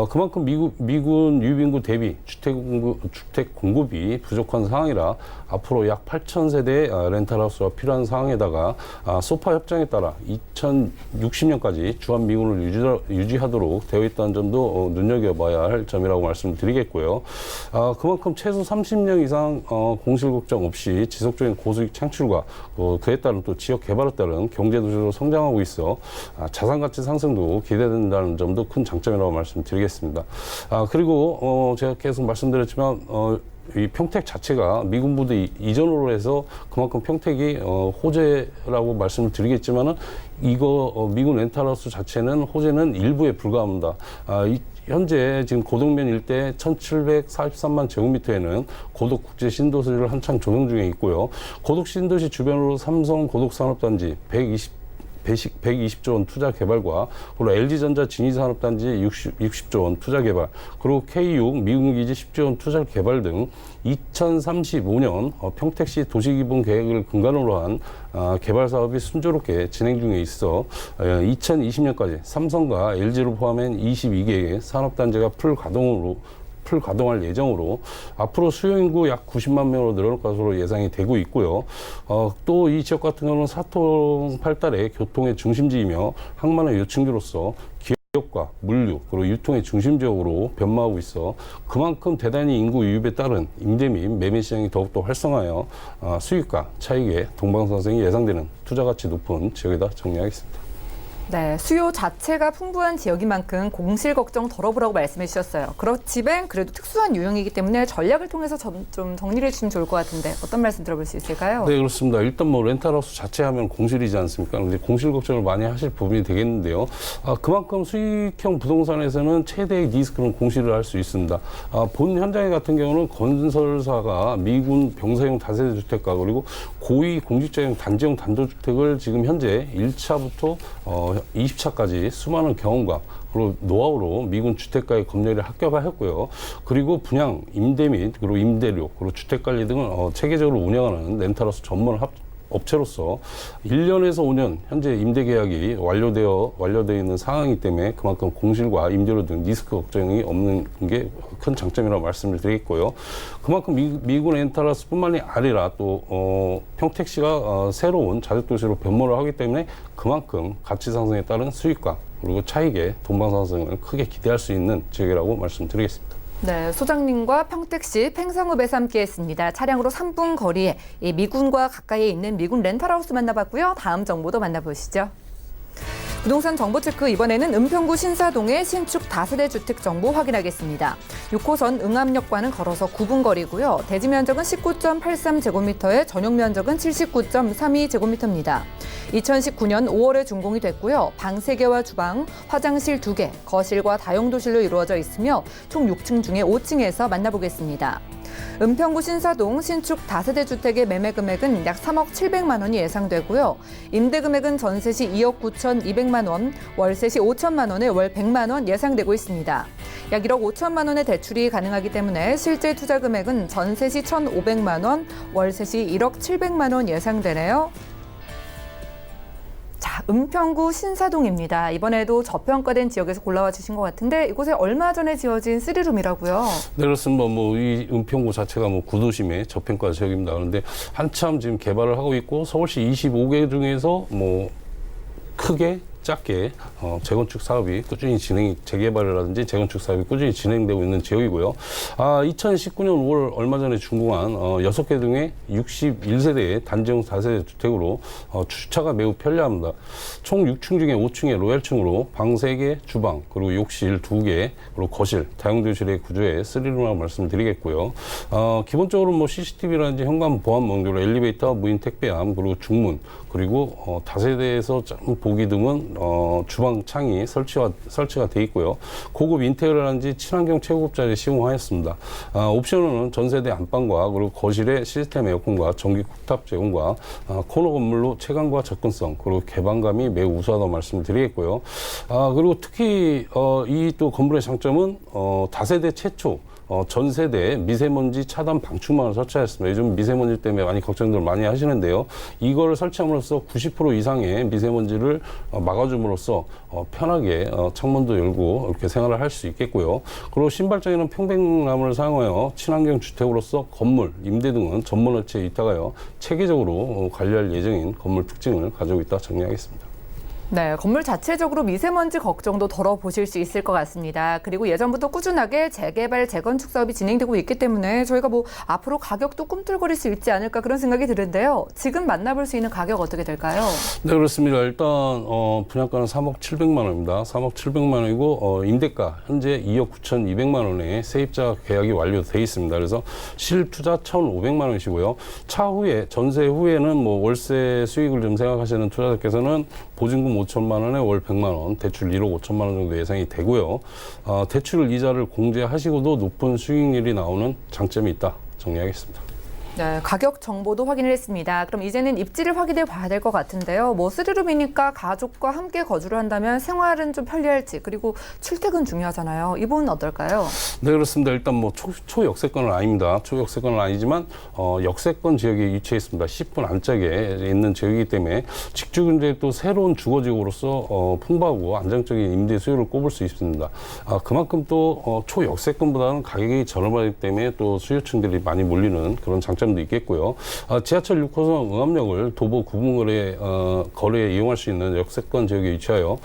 그만큼 미군 유빈구 대비 주택 공급이 부족한 상황이라 앞으로 약 8천 세대의 렌탈하우스가 필요한 상황에다가 소파 협정에 따라 2060년까지 주한 미군을 유지하도록 되어 있다는 점도 눈여겨봐야 할 점이라고 말씀을 드리겠고요. 그만큼 최소 30년 이상 공실 걱정 없이 지속적인 고수익 창출과 그에 따른 또 지역 개발에 따른 경제도시로 성장하고 있어 자산가치 상승도 기대된다는 점도 큰 장점이라고 말씀드리겠습니다. 그리고 제가 계속 말씀드렸지만 이 평택 자체가 미군 부대 이전으로 해서 그만큼 평택이 호재라고 말씀을 드리겠지만은 미군 렌탈하우스 자체는 호재는 일부에 불과합니다. 현재 지금 고덕면 일대 1,743만 제곱미터에는 고덕 국제 신도시를 한창 조성 중에 있고요. 고덕 신도시 주변으로 삼성 고덕 산업단지 120조 원 투자 개발과 그리고 LG전자 진위산업단지 60조 원 투자 개발 그리고 K6 미군기지 10조 원 투자 개발 등 2035년 평택시 도시기본 계획을 근간으로 한 개발 사업이 순조롭게 진행 중에 있어 2020년까지 삼성과 LG를 포함한 22개의 산업단지가 풀가동할 예정으로 앞으로 수요 인구 약 90만 명으로 늘어날 것으로 예상이 되고 있고요. 또 이 지역 같은 경우는 사통팔달의 교통의 중심지이며 항만의 요충지로서 기업과 물류 그리고 유통의 중심 지역으로 변모하고 있어 그만큼 대단히 인구 유입에 따른 임대 및 매매 시장이 더욱더 활성화하여 수익과 차익의 동방상승이 예상되는 투자 가치 높은 지역이다 정리하겠습니다. 네, 수요 자체가 풍부한 지역인 만큼 공실 걱정 덜어보라고 말씀해 주셨어요. 그렇지만 그래도 특수한 유형이기 때문에 전략을 통해서 좀 정리를 해주시면 좋을 것 같은데 어떤 말씀 들어볼 수 있을까요? 네, 그렇습니다. 일단 뭐 렌탈하우스 자체 하면 공실이지 않습니까? 근데 공실 걱정을 많이 하실 부분이 되겠는데요. 그만큼 수익형 부동산에서는 최대의 리스크는 공실을 할 수 있습니다. 본 현장에 같은 경우는 건설사가 미군 병사용 다세대 주택가 그리고 고위 공직자용 단지형 단독주택을 지금 현재 1차부터 20차까지 수많은 경험과 그리고 노하우로 미군 주택가의 검열에 합격하였고요. 그리고 분양, 임대 및 그리고 임대료, 그리고 주택관리 등을 체계적으로 운영하는 렌탈하우스 전문 업체로서 1년에서 5년 현재 임대 계약이 완료되어 있는 상황이기 때문에 그만큼 공실과 임대료 등 리스크 걱정이 없는 게 큰 장점이라고 말씀을 드리겠고요. 그만큼 미군 렌탈하우스뿐만이 아니라 또 평택시가 새로운 자족도시로 변모를 하기 때문에 그만큼 가치 상승에 따른 수익과 그리고 차익의 동방상승을 크게 기대할 수 있는 지역이라고 말씀드리겠습니다. 네, 소장님과 평택시 팽성읍에서 함께했습니다. 차량으로 3분 거리에 이 미군과 가까이에 있는 미군 렌탈하우스 만나봤고요. 다음 정보도 만나보시죠. 부동산 정보체크 이번에는 은평구 신사동의 신축 다세대 주택 정보 확인하겠습니다. 6호선 응암역과는 걸어서 9분 거리고요. 대지 면적은 19.83제곱미터에 전용 면적은 79.32제곱미터입니다. 2019년 5월에 준공이 됐고요. 방 3개와 주방, 화장실 2개, 거실과 다용도실로 이루어져 있으며 총 6층 중에 5층에서 만나보겠습니다. 은평구 신사동 신축 다세대 주택의 매매 금액은 약 3억 700만 원이 예상되고요. 임대 금액은 전세 시 2억 9,200만 원, 월세 시 5천만 원에 월 100만 원 예상되고 있습니다. 약 1억 5천만 원의 대출이 가능하기 때문에 실제 투자 금액은 전세 시 1,500만 원, 월세 시 1억 700만 원 예상되네요. 자, 은평구 신사동입니다. 이번에도 저평가된 지역에서 골라와 주신 것 같은데 이곳에 얼마 전에 지어진 3룸이라고요? 네, 그렇습니다. 이 은평구 자체가 구도심의 저평가 지역입니다. 그런데 한참 지금 개발을 하고 있고 서울시 25개 중에서 크게 작게 재건축 사업이 꾸준히 재개발이라든지 재건축 사업이 꾸준히 진행되고 있는 지역이고요. 2019년 5월 얼마 전에 준공한 6개 등의 61세대의 단지형 다세대 주택으로 주차가 매우 편리합니다. 총 6층 중에 5층에 로얄층으로 방 3개, 주방, 그리고 욕실 2개, 그리고 거실, 다용도실의 구조의 3룸이라고 말씀을 드리겠고요. 기본적으로 CCTV라든지 현관 보안 목록, 엘리베이터, 무인 택배함, 그리고 중문, 그리고 다세대에서 보기 등은 주방 창이 설치가 돼 있고요. 고급 인테리어라든지 친환경 최고급자재 시공하였습니다. 옵션으로는 전세대 안방과 그리고 거실에 시스템 에어컨과 전기 쿡탑 제공과 코너 건물로 체감과 접근성 그리고 개방감이 매우 우수하다고 말씀을 드리겠고요. 그리고 특히 이 또 건물의 장점은 다세대 최초 전세대 미세먼지 차단 방충망을 설치하였습니다. 요즘 미세먼지 때문에 많이 걱정들 많이 하시는데요. 이거를 설치함으로써 90% 이상의 미세먼지를 막아줌으로써 편하게 창문도 열고 이렇게 생활을 할 수 있겠고요. 그리고 신발장에는 평백나무를 사용하여 친환경 주택으로서 건물, 임대 등은 전문 업체에 있다가요. 체계적으로 관리할 예정인 건물 특징을 가지고 있다 정리하겠습니다. 네, 건물 자체적으로 미세먼지 걱정도 덜어보실 수 있을 것 같습니다. 그리고 예전부터 꾸준하게 재개발, 재건축 사업이 진행되고 있기 때문에 저희가 앞으로 가격도 꿈틀거릴 수 있지 않을까 그런 생각이 드는데요. 지금 만나볼 수 있는 가격 어떻게 될까요? 네, 그렇습니다. 일단 분양가는 3억 700만 원입니다. 3억 700만 원이고 임대가 현재 2억 9,200만 원에 세입자 계약이 완료돼 있습니다. 그래서 실투자 1,500만 원이시고요. 차후에 전세 후에는 월세 수익을 좀 생각하시는 투자자께서는 보증금 5천만 원에 월 100만 원, 대출 1억 5천만 원 정도 예상이 되고요. 대출 이자를 공제하시고도 높은 수익률이 나오는 장점이 있다 정리하겠습니다. 네, 가격 정보도 확인을 했습니다. 그럼 이제는 입지를 확인해 봐야 될 것 같은데요. 3룸이니까 가족과 함께 거주를 한다면 생활은 좀 편리할지 그리고 출퇴근 중요하잖아요. 이 부분은 어떨까요? 네, 그렇습니다. 일단 초역세권은 아닙니다. 초역세권은 아니지만 역세권 지역에 위치해 있습니다. 10분 안짝에 있는 지역이기 때문에 직주근대 또 새로운 주거지역으로서 풍부하고 안정적인 임대 수요를 꼽을 수 있습니다. 그만큼 또 초역세권보다는 가격이 저렴하기 때문에 또 수요층들이 많이 몰리는 그런 장점이 장점도 있겠고요. 지하철 6호선 응암역을 도보 구분거래 거래에 이용할 수 있는 역세권 지역에 위치하여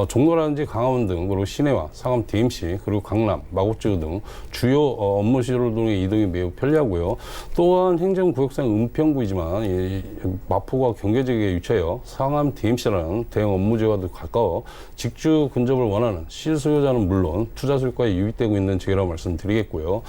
종로라든지 강화문 등 그리고 시내와 상암 DMC 그리고 강남, 마곡지구 등 주요 업무시설 등의 이동이 매우 편리하고요. 또한 행정구역상 은평구이지만 이 마포과 경계 지역에 위치하여 상암 DMC라는 대형 업무지역과도 가까워 직주 근접을 원하는 실소유자는 물론 투자 수익과에 유입되고 있는 지역이라고 말씀드리겠고요.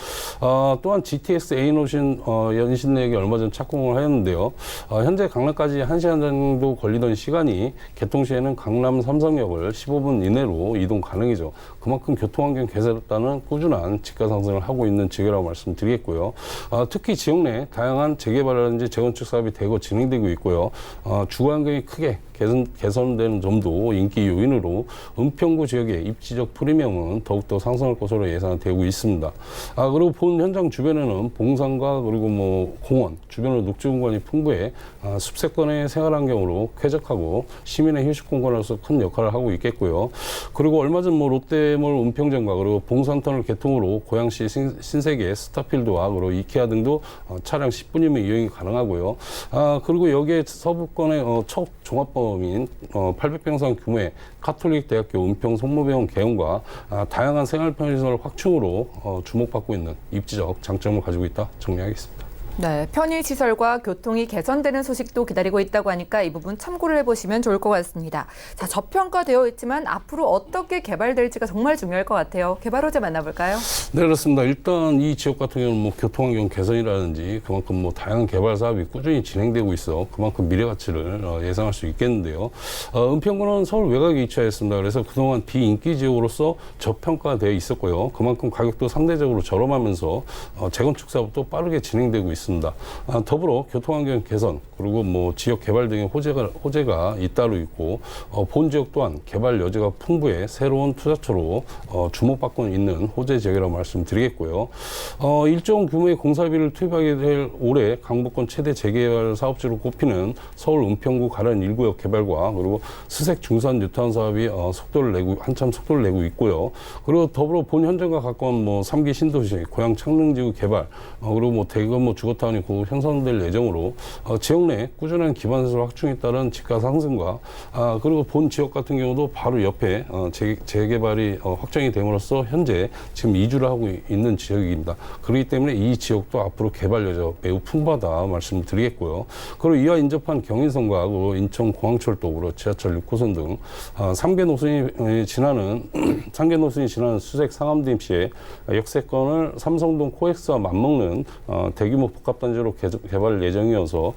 또한 GTX A노선 연신내역에 얼마 전 착공을 하였는데요. 현재 강남까지 1시간 정도 걸리던 시간이 개통 시에는 강남 삼성역을 15분 이내로 이동 가능이죠. 그만큼 교통환경 개선에 따른 꾸준한 집가 상승을 하고 있는 지역이라고 말씀드리겠고요. 특히 지역 내 다양한 재개발이라든지 재건축 사업이 대거 진행되고 있고요. 주거환경이 크게 개선되는 점도 인기 요인으로 은평구 지역의 입지적 프리미엄은 더욱더 상승할 것으로 예상되고 있습니다. 그리고 본 현장 주변에는 봉산과 그리고 뭐 공원, 주변으로 녹지 공간이 풍부해 숲세권의 생활환경으로 쾌적하고 시민의 휴식 공간으로서 큰 역할을 하고 있겠고요. 그리고 얼마 전 뭐 롯데몰 은평점과 그리고 봉산터널 개통으로 고양시 신세계 스타필드와 그리고 이케아 등도 차량 10분이면 이용이 가능하고요. 그리고 여기에 서부권의 첫 종합범인 800병상 규모의 카톨릭 대학교 은평 성모병원 개원과 다양한 생활 편의시설 확충으로 주목받고 있는 입지적 장점을 가지고 있다 정리하겠습니다. 네, 편의시설과 교통이 개선되는 소식도 기다리고 있다고 하니까 이 부분 참고를 해보시면 좋을 것 같습니다. 자, 저평가되어 있지만 앞으로 어떻게 개발될지가 정말 중요할 것 같아요. 개발 호재 만나볼까요? 네, 그렇습니다. 일단 이 지역 같은 경우는 뭐 교통환경 개선이라든지 그만큼 뭐 다양한 개발 사업이 꾸준히 진행되고 있어 그만큼 미래 가치를 예상할 수 있겠는데요. 은평구는 서울 외곽에 위치하였습니다. 그래서 그동안 비인기 지역으로서 저평가되어 있었고요. 그만큼 가격도 상대적으로 저렴하면서 재건축 사업도 빠르게 진행되고 있습니다. 더불어 교통환경 개선 그리고 뭐 지역 개발 등의 호재가 잇따르고 있고 본 지역 또한 개발 여지가 풍부해 새로운 투자처로 주목받고 있는 호재 지역이라고 말씀드리겠고요. 일정 규모의 공사비를 투입하게 될 올해 강북권 최대 재개발 사업지로 꼽히는 서울 은평구 가련 1구역 개발과 그리고 스색 중산 뉴타운 사업이 한참 속도를 내고 있고요. 그리고 더불어 본 현장과 가까운 뭐 3기 신도시, 고양 창릉지구 개발 그리고 뭐 대규모 주거타운이 곧 형성될 예정으로 지역 내 꾸준한 기반시설 확충에 따른 집가 상승과 그리고 본 지역 같은 경우도 바로 옆에 재개발이 확정이 됨으로써 현재 지금 이주를 하고 있는 지역입니다. 그렇기 때문에 이 지역도 앞으로 개발 여지가 매우 풍부하다 말씀드리겠고요. 그리고 이와 인접한 경인선과 인천공항철도 그리고 지하철 6호선 등 3개 노선이 지나는 수색 상암 DMC의 역세권을 삼성동 코엑스와 맞먹는 대규모 복합단지로 개발 예정이어서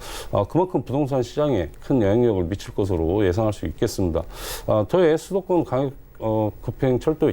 그만큼 부동산 시장에 큰 영향력을 미칠 것으로 예상할 수 있겠습니다. 더해 수도권 강역 급행 철도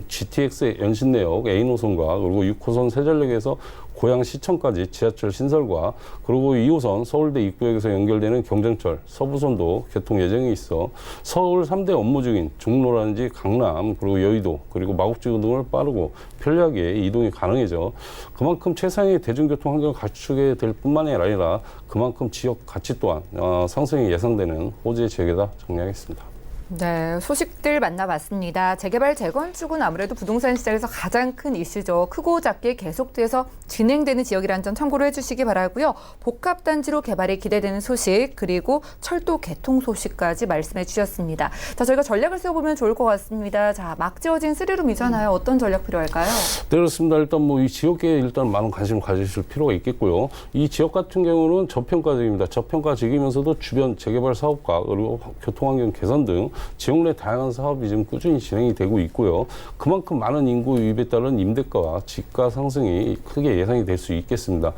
GTX 연신내역 A노선과 그리고 6호선 세전역에서 고양시청까지 지하철 신설과 그리고 2호선 서울대 입구역에서 연결되는 경전철 서부선도 개통 예정이 있어 서울 3대 업무중인 종로라든지 강남 그리고 여의도 그리고 마곡지구 등을 빠르고 편리하게 이동이 가능해져 그만큼 최상의 대중교통 환경을 갖추게 될 뿐만이 아니라 그만큼 지역 가치 또한 상승이 예상되는 호재 지역이다 정리하겠습니다. 네, 소식들 만나봤습니다. 재개발, 재건축은 아무래도 부동산 시장에서 가장 큰 이슈죠. 크고 작게 계속돼서 진행되는 지역이라는 점 참고를 해주시기 바라고요. 복합단지로 개발이 기대되는 소식 그리고 철도 개통 소식까지 말씀해 주셨습니다. 자, 저희가 전략을 세워보면 좋을 것 같습니다. 자, 막 지어진 3룸이잖아요. 어떤 전략 필요할까요? 네, 그렇습니다. 일단 뭐 이 지역에 일단 많은 관심을 가지실 필요가 있겠고요. 이 지역 같은 경우는 저평가지역입니다. 저평가지역이면서도 주변 재개발 사업과 그리고 교통환경 개선 등 지역 내 다양한 사업이 지금 꾸준히 진행이 되고 있고요. 그만큼 많은 인구 유입에 따른 임대가와 집가 상승이 크게 예상이 될 수 있겠습니다.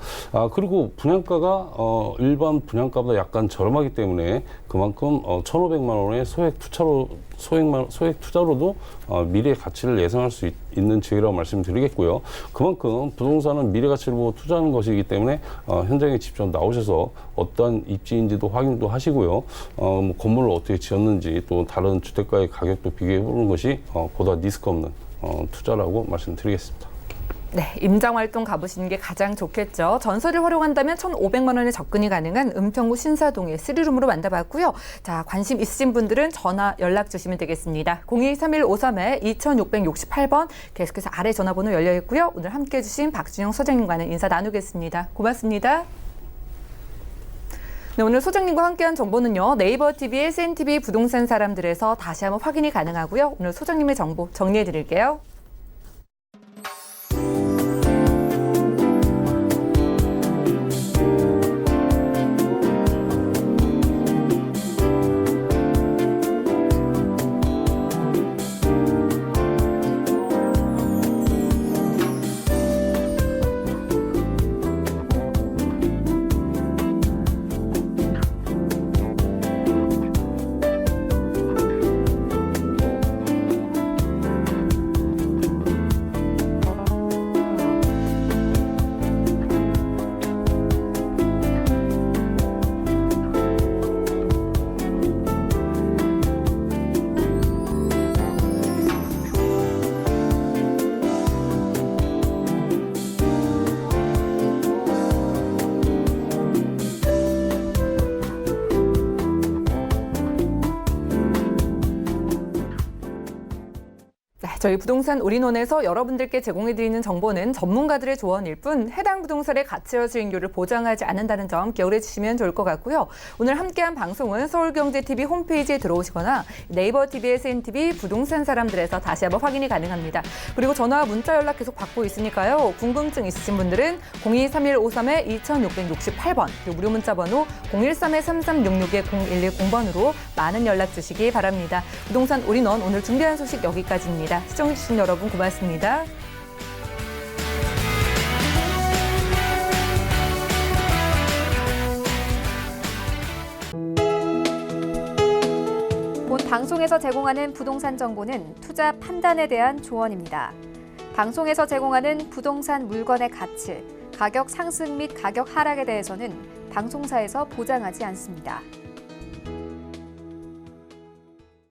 그리고 분양가가 일반 분양가보다 약간 저렴하기 때문에 그만큼 1,500만 원의 소액 투자로도 미래 가치를 예상할 수 있는 지역이라고 말씀드리겠고요. 그만큼 부동산은 미래 가치를 보고 투자하는 것이기 때문에 현장에 직접 나오셔서 어떤 입지인지도 확인도 하시고요. 뭐 건물을 어떻게 지었는지 또 다른 주택가의 가격도 비교해 보는 것이 보다 리스크 없는 투자라고 말씀드리겠습니다. 네, 임장활동 가보시는 게 가장 좋겠죠. 전설을 활용한다면 1,500만 원에 접근이 가능한 은평구 신사동의 3룸으로 만나봤고요. 자, 관심 있으신 분들은 전화 연락 주시면 되겠습니다. 023153-2668번 계속해서 아래 전화번호 열려 있고요. 오늘 함께해 주신 박준영 소장님과는 인사 나누겠습니다. 고맙습니다. 네, 오늘 소장님과 함께한 정보는요. 네이버 TV, SNTV 부동산 사람들에서 다시 한번 확인이 가능하고요. 오늘 소장님의 정보 정리해 드릴게요. 저희 부동산 올인원에서 여러분들께 제공해드리는 정보는 전문가들의 조언일 뿐 해당 부동산의 가치와 수익률을 보장하지 않는다는 점 기억해 주시면 좋을 것 같고요. 오늘 함께한 방송은 서울경제TV 홈페이지에 들어오시거나 네이버 TV, SNTV 부동산 사람들에서 다시 한번 확인이 가능합니다. 그리고 전화, 문자 연락 계속 받고 있으니까요. 궁금증 있으신 분들은 023153-2668번 그리고 무료 문자 번호 013-3366-0110번으로 많은 연락 주시기 바랍니다. 부동산 올인원 오늘 준비한 소식 여기까지입니다. 시청해주신 여러분 고맙습니다. 본 방송에서 제공하는 부동산 정보는 투자 판단에 대한 조언입니다. 방송에서 제공하는 부동산 물건의 가치, 가격 상승 및 가격 하락에 대해서는 방송사에서 보장하지 않습니다.